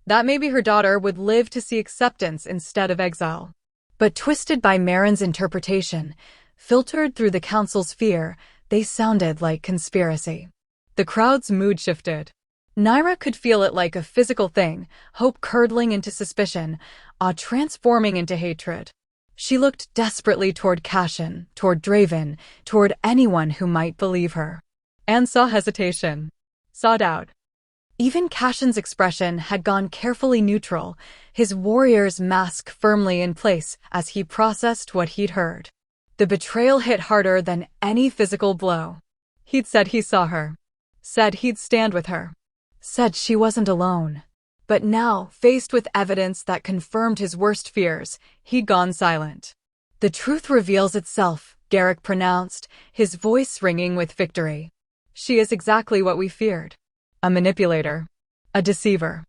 That maybe her daughter would live to see acceptance instead of exile. But twisted by Marin's interpretation, filtered through the council's fear, they sounded like conspiracy. The crowd's mood shifted. Naira could feel it like a physical thing, hope curdling into suspicion, awe transforming into hatred. She looked desperately toward Cashin, toward Draven, toward anyone who might believe her. And saw hesitation. Saw doubt. Even Cashin's expression had gone carefully neutral, his warrior's mask firmly in place as he processed what he'd heard. The betrayal hit harder than any physical blow. He'd said he saw her. Said he'd stand with her. Said she wasn't alone. But now, faced with evidence that confirmed his worst fears, he'd gone silent. The truth reveals itself, Garrick pronounced, his voice ringing with victory. She is exactly what we feared. A manipulator. A deceiver.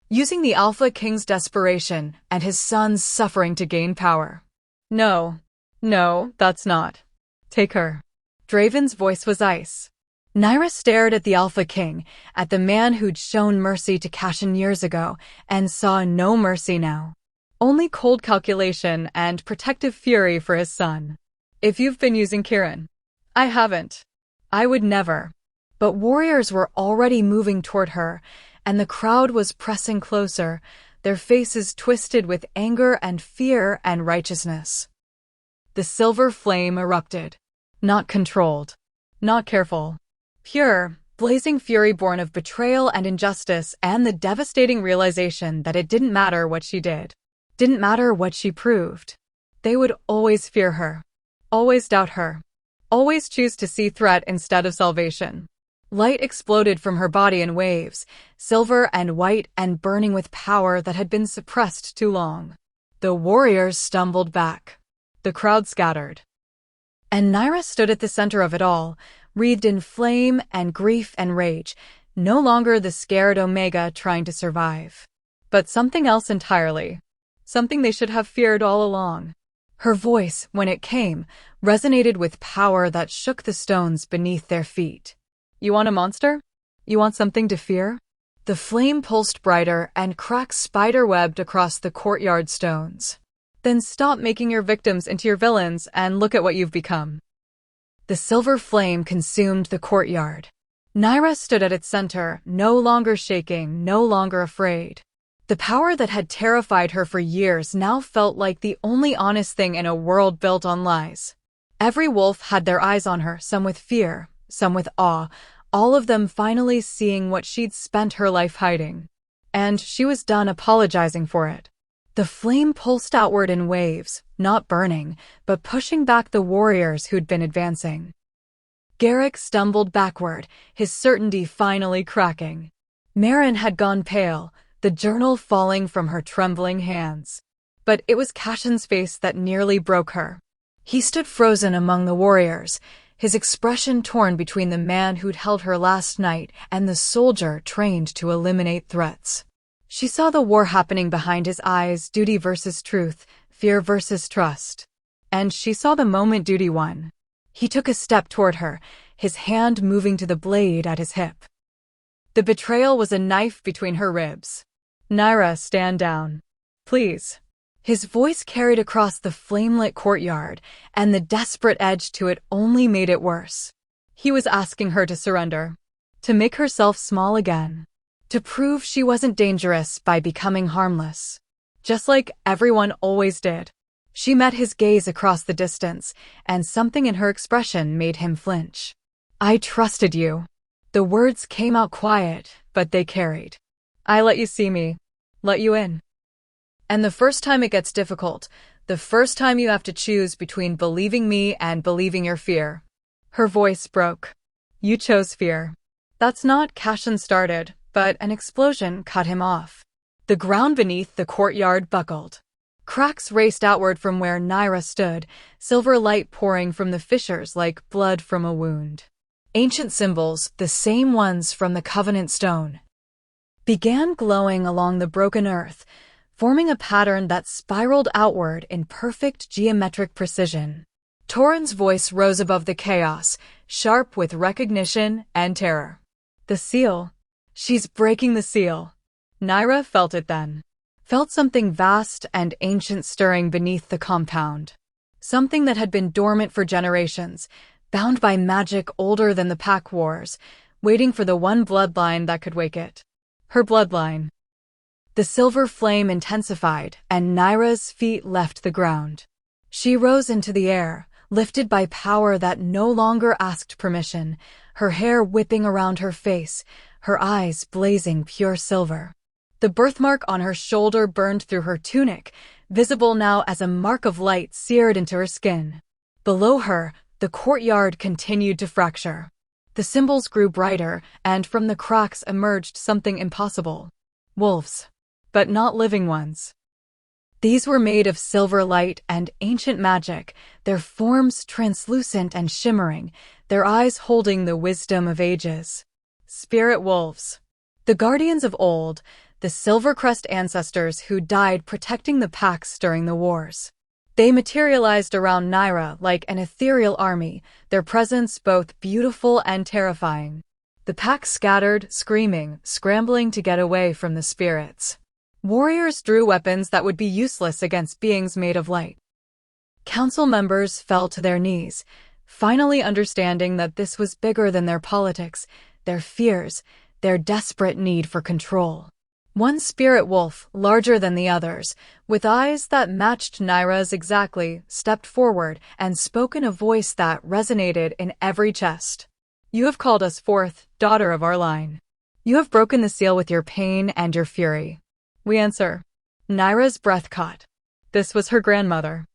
Using the Alpha King's desperation and his son's suffering to gain power. No, that's not. Take her. Draven's voice was ice. Naira stared at the Alpha King, at the man who'd shown mercy to Cashin years ago, and saw no mercy now. Only cold calculation and protective fury for his son. If you've been using Kirin. I haven't. I would never. But warriors were already moving toward her, and the crowd was pressing closer, their faces twisted with anger and fear and righteousness. The silver flame erupted. Not controlled. Not careful. Pure, blazing fury born of betrayal and injustice and the devastating realization that it didn't matter what she did. Didn't matter what she proved. They would always fear her. Always doubt her. Always choose to see threat instead of salvation. Light exploded from her body in waves, silver and white and burning with power that had been suppressed too long. The warriors stumbled back. The crowd scattered. And Naira stood at the center of it all, wreathed in flame and grief and rage, no longer the scared Omega trying to survive. But something else entirely. Something they should have feared all along. Her voice, when it came, resonated with power that shook the stones beneath their feet. You want a monster? You want something to fear? The flame pulsed brighter and cracks spider-webbed across the courtyard stones. Then stop making your victims into your villains and look at what you've become. The silver flame consumed the courtyard. Naira stood at its center, no longer shaking, no longer afraid. The power that had terrified her for years now felt like the only honest thing in a world built on lies. Every wolf had their eyes on her, some with fear, some with awe, all of them finally seeing what she'd spent her life hiding. And she was done apologizing for it. The flame pulsed outward in waves, not burning, but pushing back the warriors who'd been advancing. Garrick stumbled backward, his certainty finally cracking. Marin had gone pale, the journal falling from her trembling hands. But it was Cashin's face that nearly broke her. He stood frozen among the warriors, his expression torn between the man who'd held her last night and the soldier trained to eliminate threats. She saw the war happening behind his eyes, duty versus truth, fear versus trust. And she saw the moment duty won. He took a step toward her, his hand moving to the blade at his hip. The betrayal was a knife between her ribs. Naira, stand down. Please. His voice carried across the flame-lit courtyard, and the desperate edge to it only made it worse. He was asking her to surrender, to make herself small again, to prove she wasn't dangerous by becoming harmless. Just like everyone always did. She met his gaze across the distance, and something in her expression made him flinch. I trusted you. The words came out quiet, but they carried. I let you see me. Let you in. And the first time it gets difficult, the first time you have to choose between believing me and believing your fear. Her voice broke. You chose fear. That's not Cashin started, but an explosion cut him off. The ground beneath the courtyard buckled. Cracks raced outward from where Naira stood, silver light pouring from the fissures like blood from a wound. Ancient symbols, the same ones from the Covenant Stone, began glowing along the broken earth, forming a pattern that spiraled outward in perfect geometric precision. Torin's voice rose above the chaos, sharp with recognition and terror. The seal. She's breaking the seal. Naira felt it then. Felt something vast and ancient stirring beneath the compound. Something that had been dormant for generations, bound by magic older than the Pack Wars, waiting for the one bloodline that could wake it. Her bloodline. The silver flame intensified, and Naira's feet left the ground. She rose into the air, lifted by power that no longer asked permission, her hair whipping around her face, her eyes blazing pure silver. The birthmark on her shoulder burned through her tunic, visible now as a mark of light seared into her skin. Below her, the courtyard continued to fracture. The symbols grew brighter, and from the cracks emerged something impossible. Wolves. But not living ones. These were made of silver light and ancient magic, their forms translucent and shimmering, their eyes holding the wisdom of ages. Spirit wolves. The guardians of old, the Silver-Crest ancestors who died protecting the packs during the wars. They materialized around Naira like an ethereal army, their presence both beautiful and terrifying. The pack scattered, screaming, scrambling to get away from the spirits. Warriors drew weapons that would be useless against beings made of light. Council members fell to their knees, finally understanding that this was bigger than their politics, their fears, their desperate need for control. One spirit wolf, larger than the others, with eyes that matched Naira's exactly, stepped forward and spoke in a voice that resonated in every chest. You have called us forth, daughter of our line. You have broken the seal with your pain and your fury. We answer. Naira's breath caught. This was her grandmother.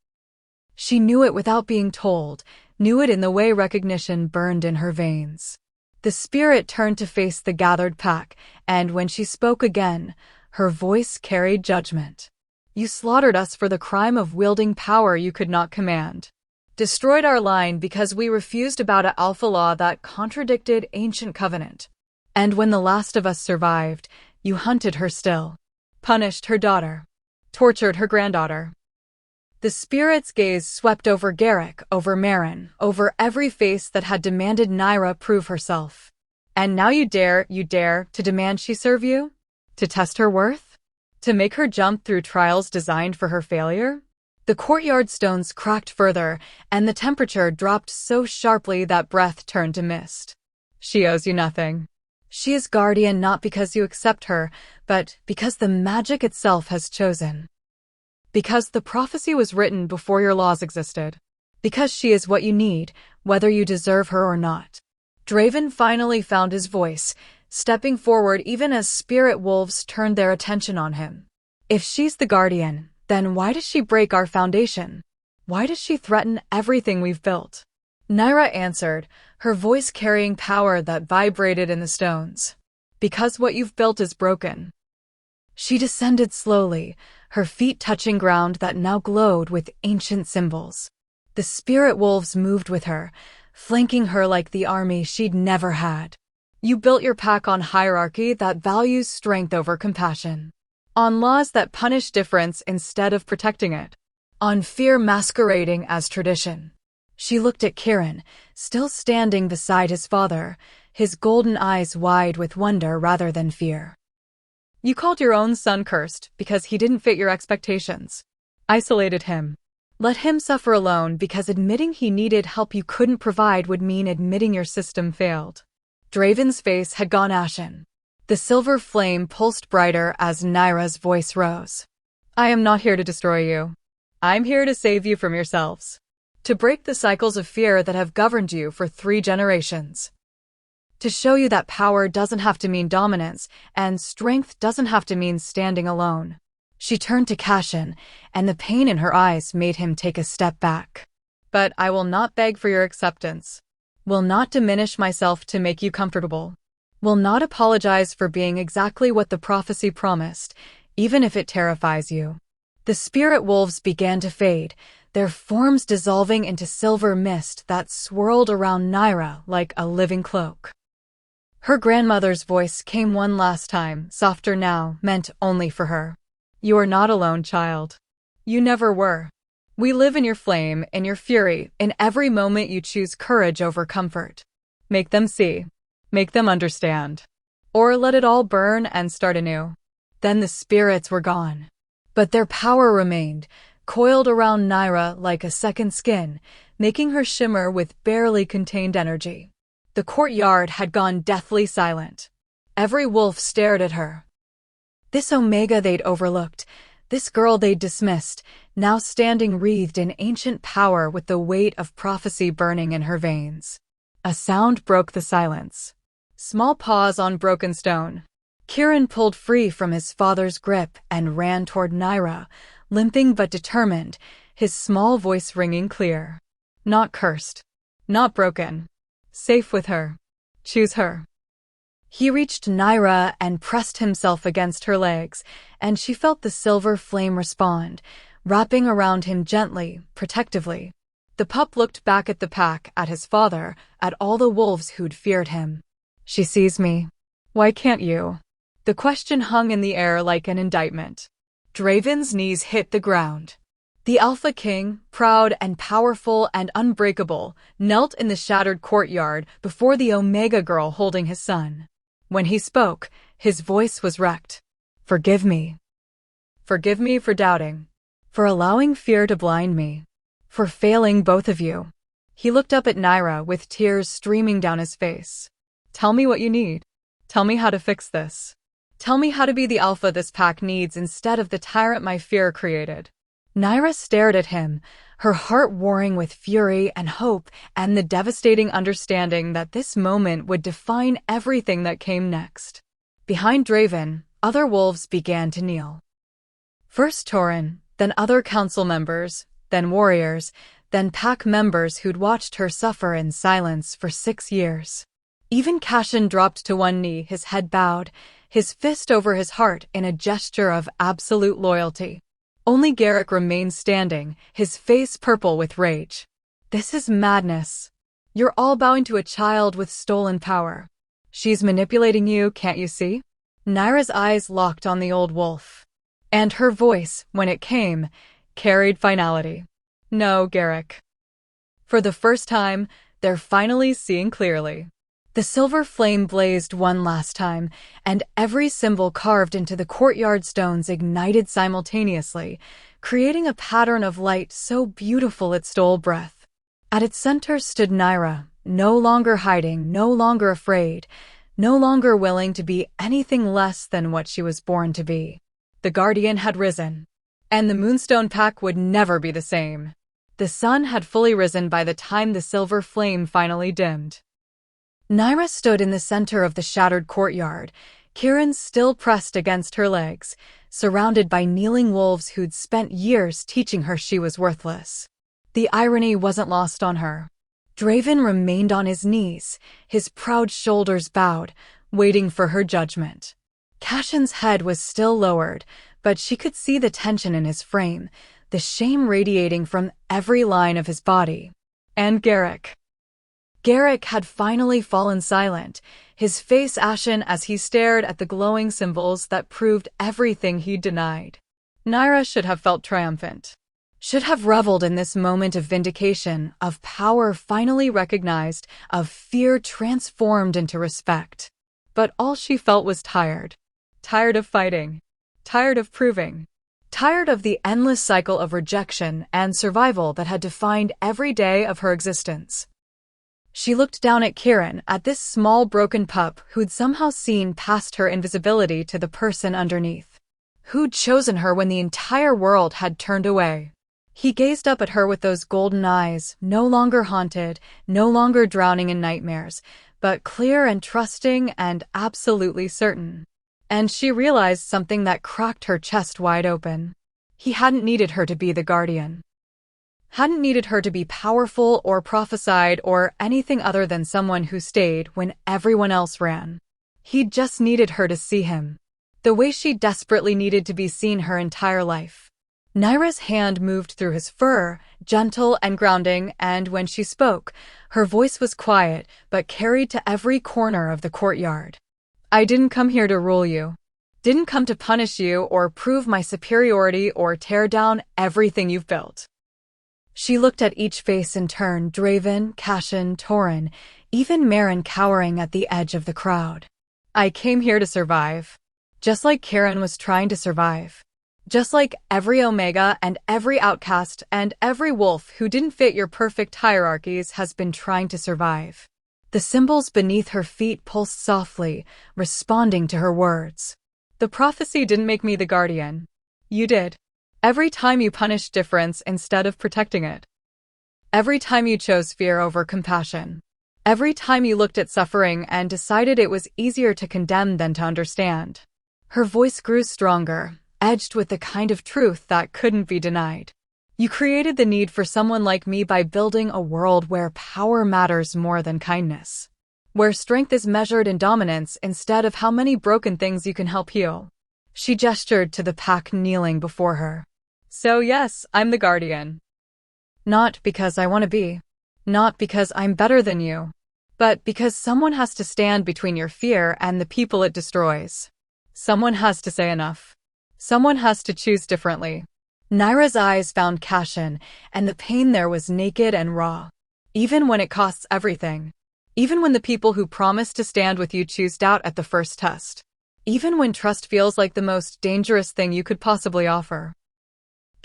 She knew it without being told, knew it in the way recognition burned in her veins. The spirit turned to face the gathered pack, and when she spoke again, her voice carried judgment. You slaughtered us for the crime of wielding power you could not command. Destroyed our line because we refused about an alpha law that contradicted ancient covenant. And when the last of us survived, you hunted her still. Punished her daughter. Tortured her granddaughter. The spirit's gaze swept over Garrick, over Marin, over every face that had demanded Naira prove herself. And now you dare to demand she serve you? To test her worth? To make her jump through trials designed for her failure? The courtyard stones cracked further, and the temperature dropped so sharply that breath turned to mist. She owes you nothing. She is guardian not because you accept her, but because the magic itself has chosen. Because the prophecy was written before your laws existed. Because she is what you need, whether you deserve her or not. Draven finally found his voice, stepping forward even as spirit wolves turned their attention on him. If she's the guardian, then why does she break our foundation? Why does she threaten everything we've built? Naira answered, her voice carrying power that vibrated in the stones. Because what you've built is broken. She descended slowly, her feet touching ground that now glowed with ancient symbols. The spirit wolves moved with her, flanking her like the army she'd never had. You built your pack on hierarchy that values strength over compassion. On laws that punish difference instead of protecting it. On fear masquerading as tradition. She looked at Kieran, still standing beside his father, his golden eyes wide with wonder rather than fear. You called your own son cursed because he didn't fit your expectations. Isolated him. Let him suffer alone because admitting he needed help you couldn't provide would mean admitting your system failed. Draven's face had gone ashen. The silver flame pulsed brighter as Naira's voice rose. I am not here to destroy you. I'm here to save you from yourselves. To break the cycles of fear that have governed you for 3 generations. To show you that power doesn't have to mean dominance, and strength doesn't have to mean standing alone. She turned to Cashin, and the pain in her eyes made him take a step back. But I will not beg for your acceptance. Will not diminish myself to make you comfortable. Will not apologize for being exactly what the prophecy promised, even if it terrifies you. The spirit wolves began to fade, their forms dissolving into silver mist that swirled around Naira like a living cloak. Her grandmother's voice came one last time, softer now, meant only for her. You are not alone, child. You never were. We live in your flame, in your fury, in every moment you choose courage over comfort. Make them see. Make them understand. Or let it all burn and start anew. Then the spirits were gone. But their power remained, coiled around Naira like a second skin, making her shimmer with barely contained energy. The courtyard had gone deathly silent. Every wolf stared at her. This Omega they'd overlooked, this girl they'd dismissed, now standing wreathed in ancient power with the weight of prophecy burning in her veins. A sound broke the silence. Small paws on broken stone. Kieran pulled free from his father's grip and ran toward Naira, limping but determined, his small voice ringing clear. Not cursed. Not broken. Safe with her. Choose her. He reached Naira and pressed himself against her legs, and she felt the silver flame respond, wrapping around him gently, protectively. The pup looked back at the pack, at his father, at all the wolves who'd feared him. She sees me. Why can't you? The question hung in the air like an indictment. Draven's knees hit the ground. The Alpha King, proud and powerful and unbreakable, knelt in the shattered courtyard before the Omega girl holding his son. When he spoke, his voice was wrecked. Forgive me. Forgive me for doubting. For allowing fear to blind me. For failing both of you. He looked up at Naira with tears streaming down his face. Tell me what you need. Tell me how to fix this. Tell me how to be the alpha this pack needs instead of the tyrant my fear created. Naira stared at him, her heart warring with fury and hope and the devastating understanding that this moment would define everything that came next. Behind Draven, other wolves began to kneel. First Tauren, then other council members, then warriors, then pack members who'd watched her suffer in silence for 6 years. Even Cashin dropped to one knee, his head bowed, his fist over his heart in a gesture of absolute loyalty. Only Garrick remained standing, his face purple with rage. This is madness. You're all bowing to a child with stolen power. She's manipulating you, can't you see? Naira's eyes locked on the old wolf. And her voice, when it came, carried finality. No, Garrick. For the first time, they're finally seeing clearly. The silver flame blazed one last time, and every symbol carved into the courtyard stones ignited simultaneously, creating a pattern of light so beautiful it stole breath. At its center stood Naira, no longer hiding, no longer afraid, no longer willing to be anything less than what she was born to be. The Guardian had risen, and the Moonstone Pack would never be the same. The sun had fully risen by the time the silver flame finally dimmed. Naira stood in the center of the shattered courtyard, Kieran still pressed against her legs, surrounded by kneeling wolves who'd spent years teaching her she was worthless. The irony wasn't lost on her. Draven remained on his knees, his proud shoulders bowed, waiting for her judgment. Cashin's head was still lowered, but she could see the tension in his frame, the shame radiating from every line of his body. And Garrick. Garrick had finally fallen silent, his face ashen as he stared at the glowing symbols that proved everything he'd denied. Naira should have felt triumphant. Should have reveled in this moment of vindication, of power finally recognized, of fear transformed into respect. But all she felt was tired. Tired of fighting. Tired of proving. Tired of the endless cycle of rejection and survival that had defined every day of her existence. She looked down at Kieran, at this small broken pup who'd somehow seen past her invisibility to the person underneath. Who'd chosen her when the entire world had turned away. He gazed up at her with those golden eyes, no longer haunted, no longer drowning in nightmares, but clear and trusting and absolutely certain. And she realized something that cracked her chest wide open. He hadn't needed her to be the Guardian. Hadn't needed her to be powerful or prophesied or anything other than someone who stayed when everyone else ran. He'd just needed her to see him. The way she desperately needed to be seen her entire life. Naira's hand moved through his fur, gentle and grounding, and when she spoke, her voice was quiet but carried to every corner of the courtyard. I didn't come here to rule you. Didn't come to punish you or prove my superiority or tear down everything you've built. She looked at each face in turn, Draven, Cashin, Torin, even Marin cowering at the edge of the crowd. I came here to survive. Just like Kieran was trying to survive. Just like every Omega and every outcast and every wolf who didn't fit your perfect hierarchies has been trying to survive. The symbols beneath her feet pulsed softly, responding to her words. The prophecy didn't make me the Guardian. You did. Every time you punished difference instead of protecting it. Every time you chose fear over compassion. Every time you looked at suffering and decided it was easier to condemn than to understand. Her voice grew stronger, edged with the kind of truth that couldn't be denied. You created the need for someone like me by building a world where power matters more than kindness. Where strength is measured in dominance instead of how many broken things you can help heal. She gestured to the pack kneeling before her. So yes, I'm the Guardian. Not because I want to be. Not because I'm better than you. But because someone has to stand between your fear and the people it destroys. Someone has to say enough. Someone has to choose differently. Naira's eyes found Cashin, and the pain there was naked and raw. Even when it costs everything. Even when the people who promise to stand with you choose doubt at the first test. Even when trust feels like the most dangerous thing you could possibly offer.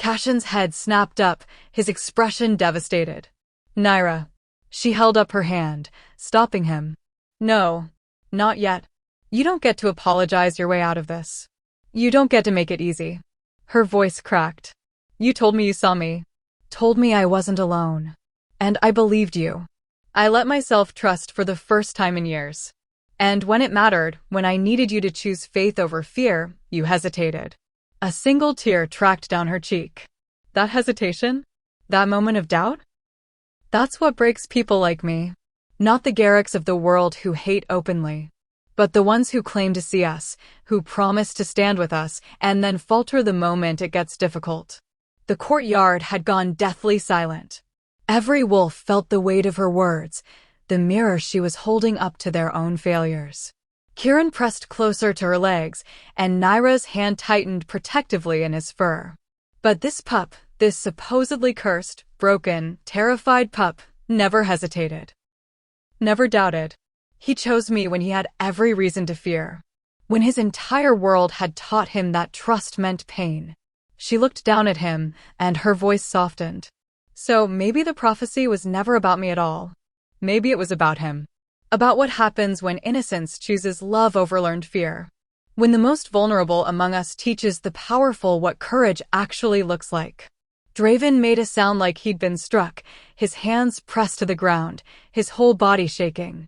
Cashin's head snapped up, his expression devastated. Naira. She held up her hand, stopping him. No, not yet. You don't get to apologize your way out of this. You don't get to make it easy. Her voice cracked. You told me you saw me. Told me I wasn't alone. And I believed you. I let myself trust for the first time in years. And when it mattered, when I needed you to choose faith over fear, you hesitated. A single tear tracked down her cheek. That hesitation? That moment of doubt? That's what breaks people like me. Not the Garricks of the world who hate openly, but the ones who claim to see us, who promise to stand with us, and then falter the moment it gets difficult. The courtyard had gone deathly silent. Every wolf felt the weight of her words, the mirror she was holding up to their own failures. Kieran pressed closer to her legs, and Nyra's hand tightened protectively in his fur. But this pup, this supposedly cursed, broken, terrified pup, never hesitated. Never doubted. He chose me when he had every reason to fear. When his entire world had taught him that trust meant pain. She looked down at him, and her voice softened. So maybe the prophecy was never about me at all. Maybe it was about him. About what happens when innocence chooses love over learned fear. When the most vulnerable among us teaches the powerful what courage actually looks like. Draven made a sound like he'd been struck, his hands pressed to the ground, his whole body shaking.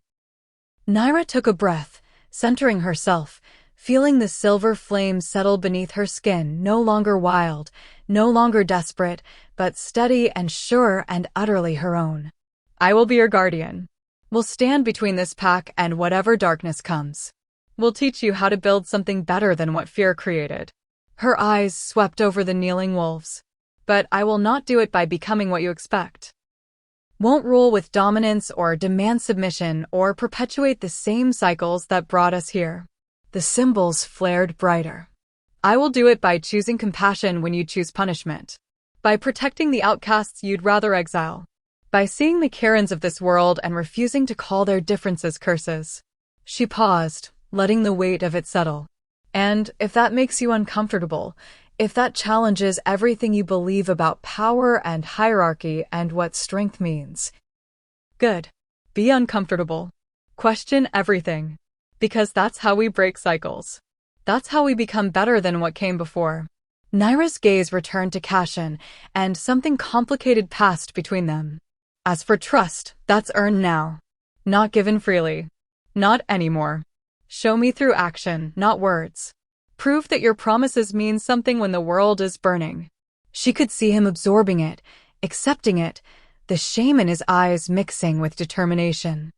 Nyra took a breath, centering herself, feeling the silver flame settle beneath her skin, no longer wild, no longer desperate, but steady and sure and utterly her own. I will be your guardian. We'll stand between this pack and whatever darkness comes. We'll teach you how to build something better than what fear created. Her eyes swept over the kneeling wolves. But I will not do it by becoming what you expect. Won't rule with dominance or demand submission or perpetuate the same cycles that brought us here. The symbols flared brighter. I will do it by choosing compassion when you choose punishment. By protecting the outcasts you'd rather exile. By seeing the Karens of this world and refusing to call their differences curses. She paused, letting the weight of it settle. And if that makes you uncomfortable, if that challenges everything you believe about power and hierarchy and what strength means. Good. Be uncomfortable. Question everything. Because that's how we break cycles. That's how we become better than what came before. Nyra's gaze returned to Cashin, and something complicated passed between them. As for trust, that's earned now. Not given freely. Not anymore. Show me through action, not words. Prove that your promises mean something when the world is burning. She could see him absorbing it, accepting it, the shame in his eyes mixing with determination.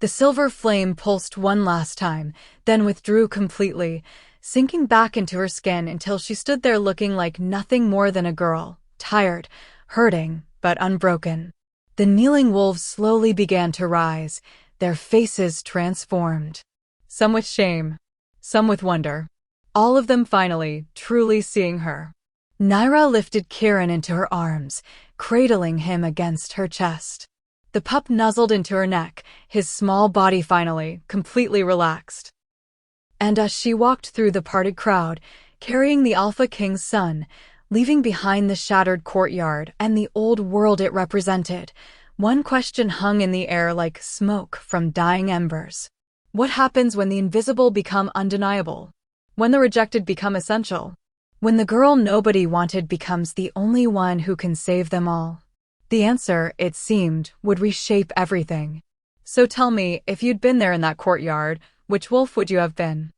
The silver flame pulsed one last time, then withdrew completely, sinking back into her skin until she stood there looking like nothing more than a girl, tired, hurting, but unbroken. The kneeling wolves slowly began to rise, their faces transformed. Some with shame, some with wonder. All of them finally, truly seeing her. Nyra lifted Kieran into her arms, cradling him against her chest. The pup nuzzled into her neck, his small body finally, completely relaxed. And as she walked through the parted crowd, carrying the Alpha King's son, leaving behind the shattered courtyard and the old world it represented, one question hung in the air like smoke from dying embers. What happens when the invisible become undeniable? When the rejected become essential? When the girl nobody wanted becomes the only one who can save them all? The answer, it seemed, would reshape everything. So tell me, if you'd been there in that courtyard, which wolf would you have been?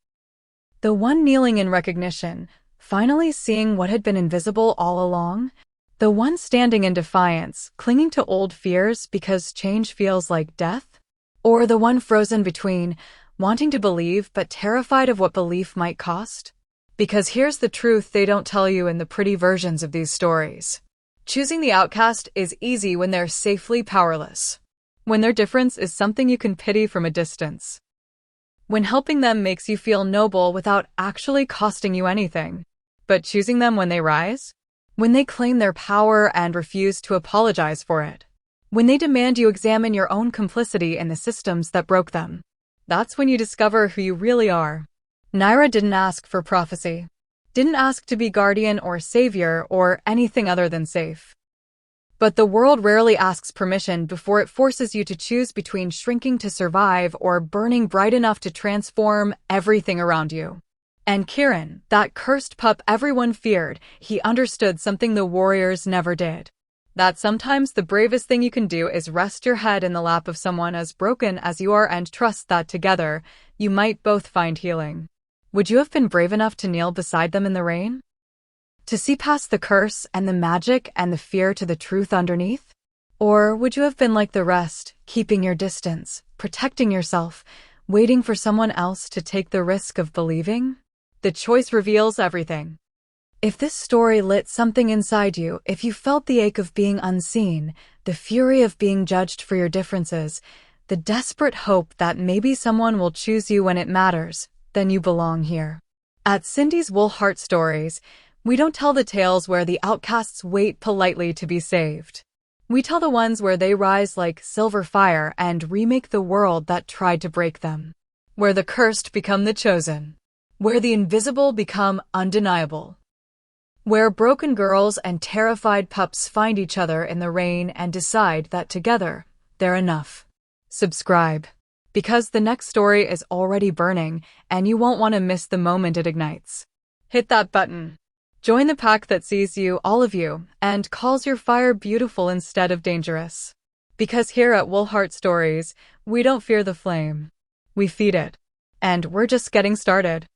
The one kneeling in recognition, finally seeing what had been invisible all along? The one standing in defiance, clinging to old fears because change feels like death? Or the one frozen between, wanting to believe but terrified of what belief might cost? Because here's the truth they don't tell you in the pretty versions of these stories. Choosing the outcast is easy when they're safely powerless. When their difference is something you can pity from a distance. When helping them makes you feel noble without actually costing you anything. But choosing them when they rise? When they claim their power and refuse to apologize for it. When they demand you examine your own complicity in the systems that broke them. That's when you discover who you really are. Nyra didn't ask for prophecy. Didn't ask to be guardian or savior or anything other than safe. But the world rarely asks permission before it forces you to choose between shrinking to survive or burning bright enough to transform everything around you. And Kieran, that cursed pup everyone feared, he understood something the warriors never did. That sometimes the bravest thing you can do is rest your head in the lap of someone as broken as you are and trust that together, you might both find healing. Would you have been brave enough to kneel beside them in the rain? To see past the curse and the magic and the fear to the truth underneath? Or would you have been like the rest, keeping your distance, protecting yourself, waiting for someone else to take the risk of believing? The choice reveals everything. If this story lit something inside you, if you felt the ache of being unseen, the fury of being judged for your differences, the desperate hope that maybe someone will choose you when it matters, then you belong here. At Cindy's Wolfheart Stories, we don't tell the tales where the outcasts wait politely to be saved. We tell the ones where they rise like silver fire and remake the world that tried to break them. Where the cursed become the chosen. Where the invisible become undeniable. Where broken girls and terrified pups find each other in the rain and decide that together, they're enough. Subscribe, because the next story is already burning and you won't want to miss the moment it ignites. Hit that button. Join the pack that sees you, all of you, and calls your fire beautiful instead of dangerous. Because here at Wolfheart Stories, we don't fear the flame. We feed it. And we're just getting started.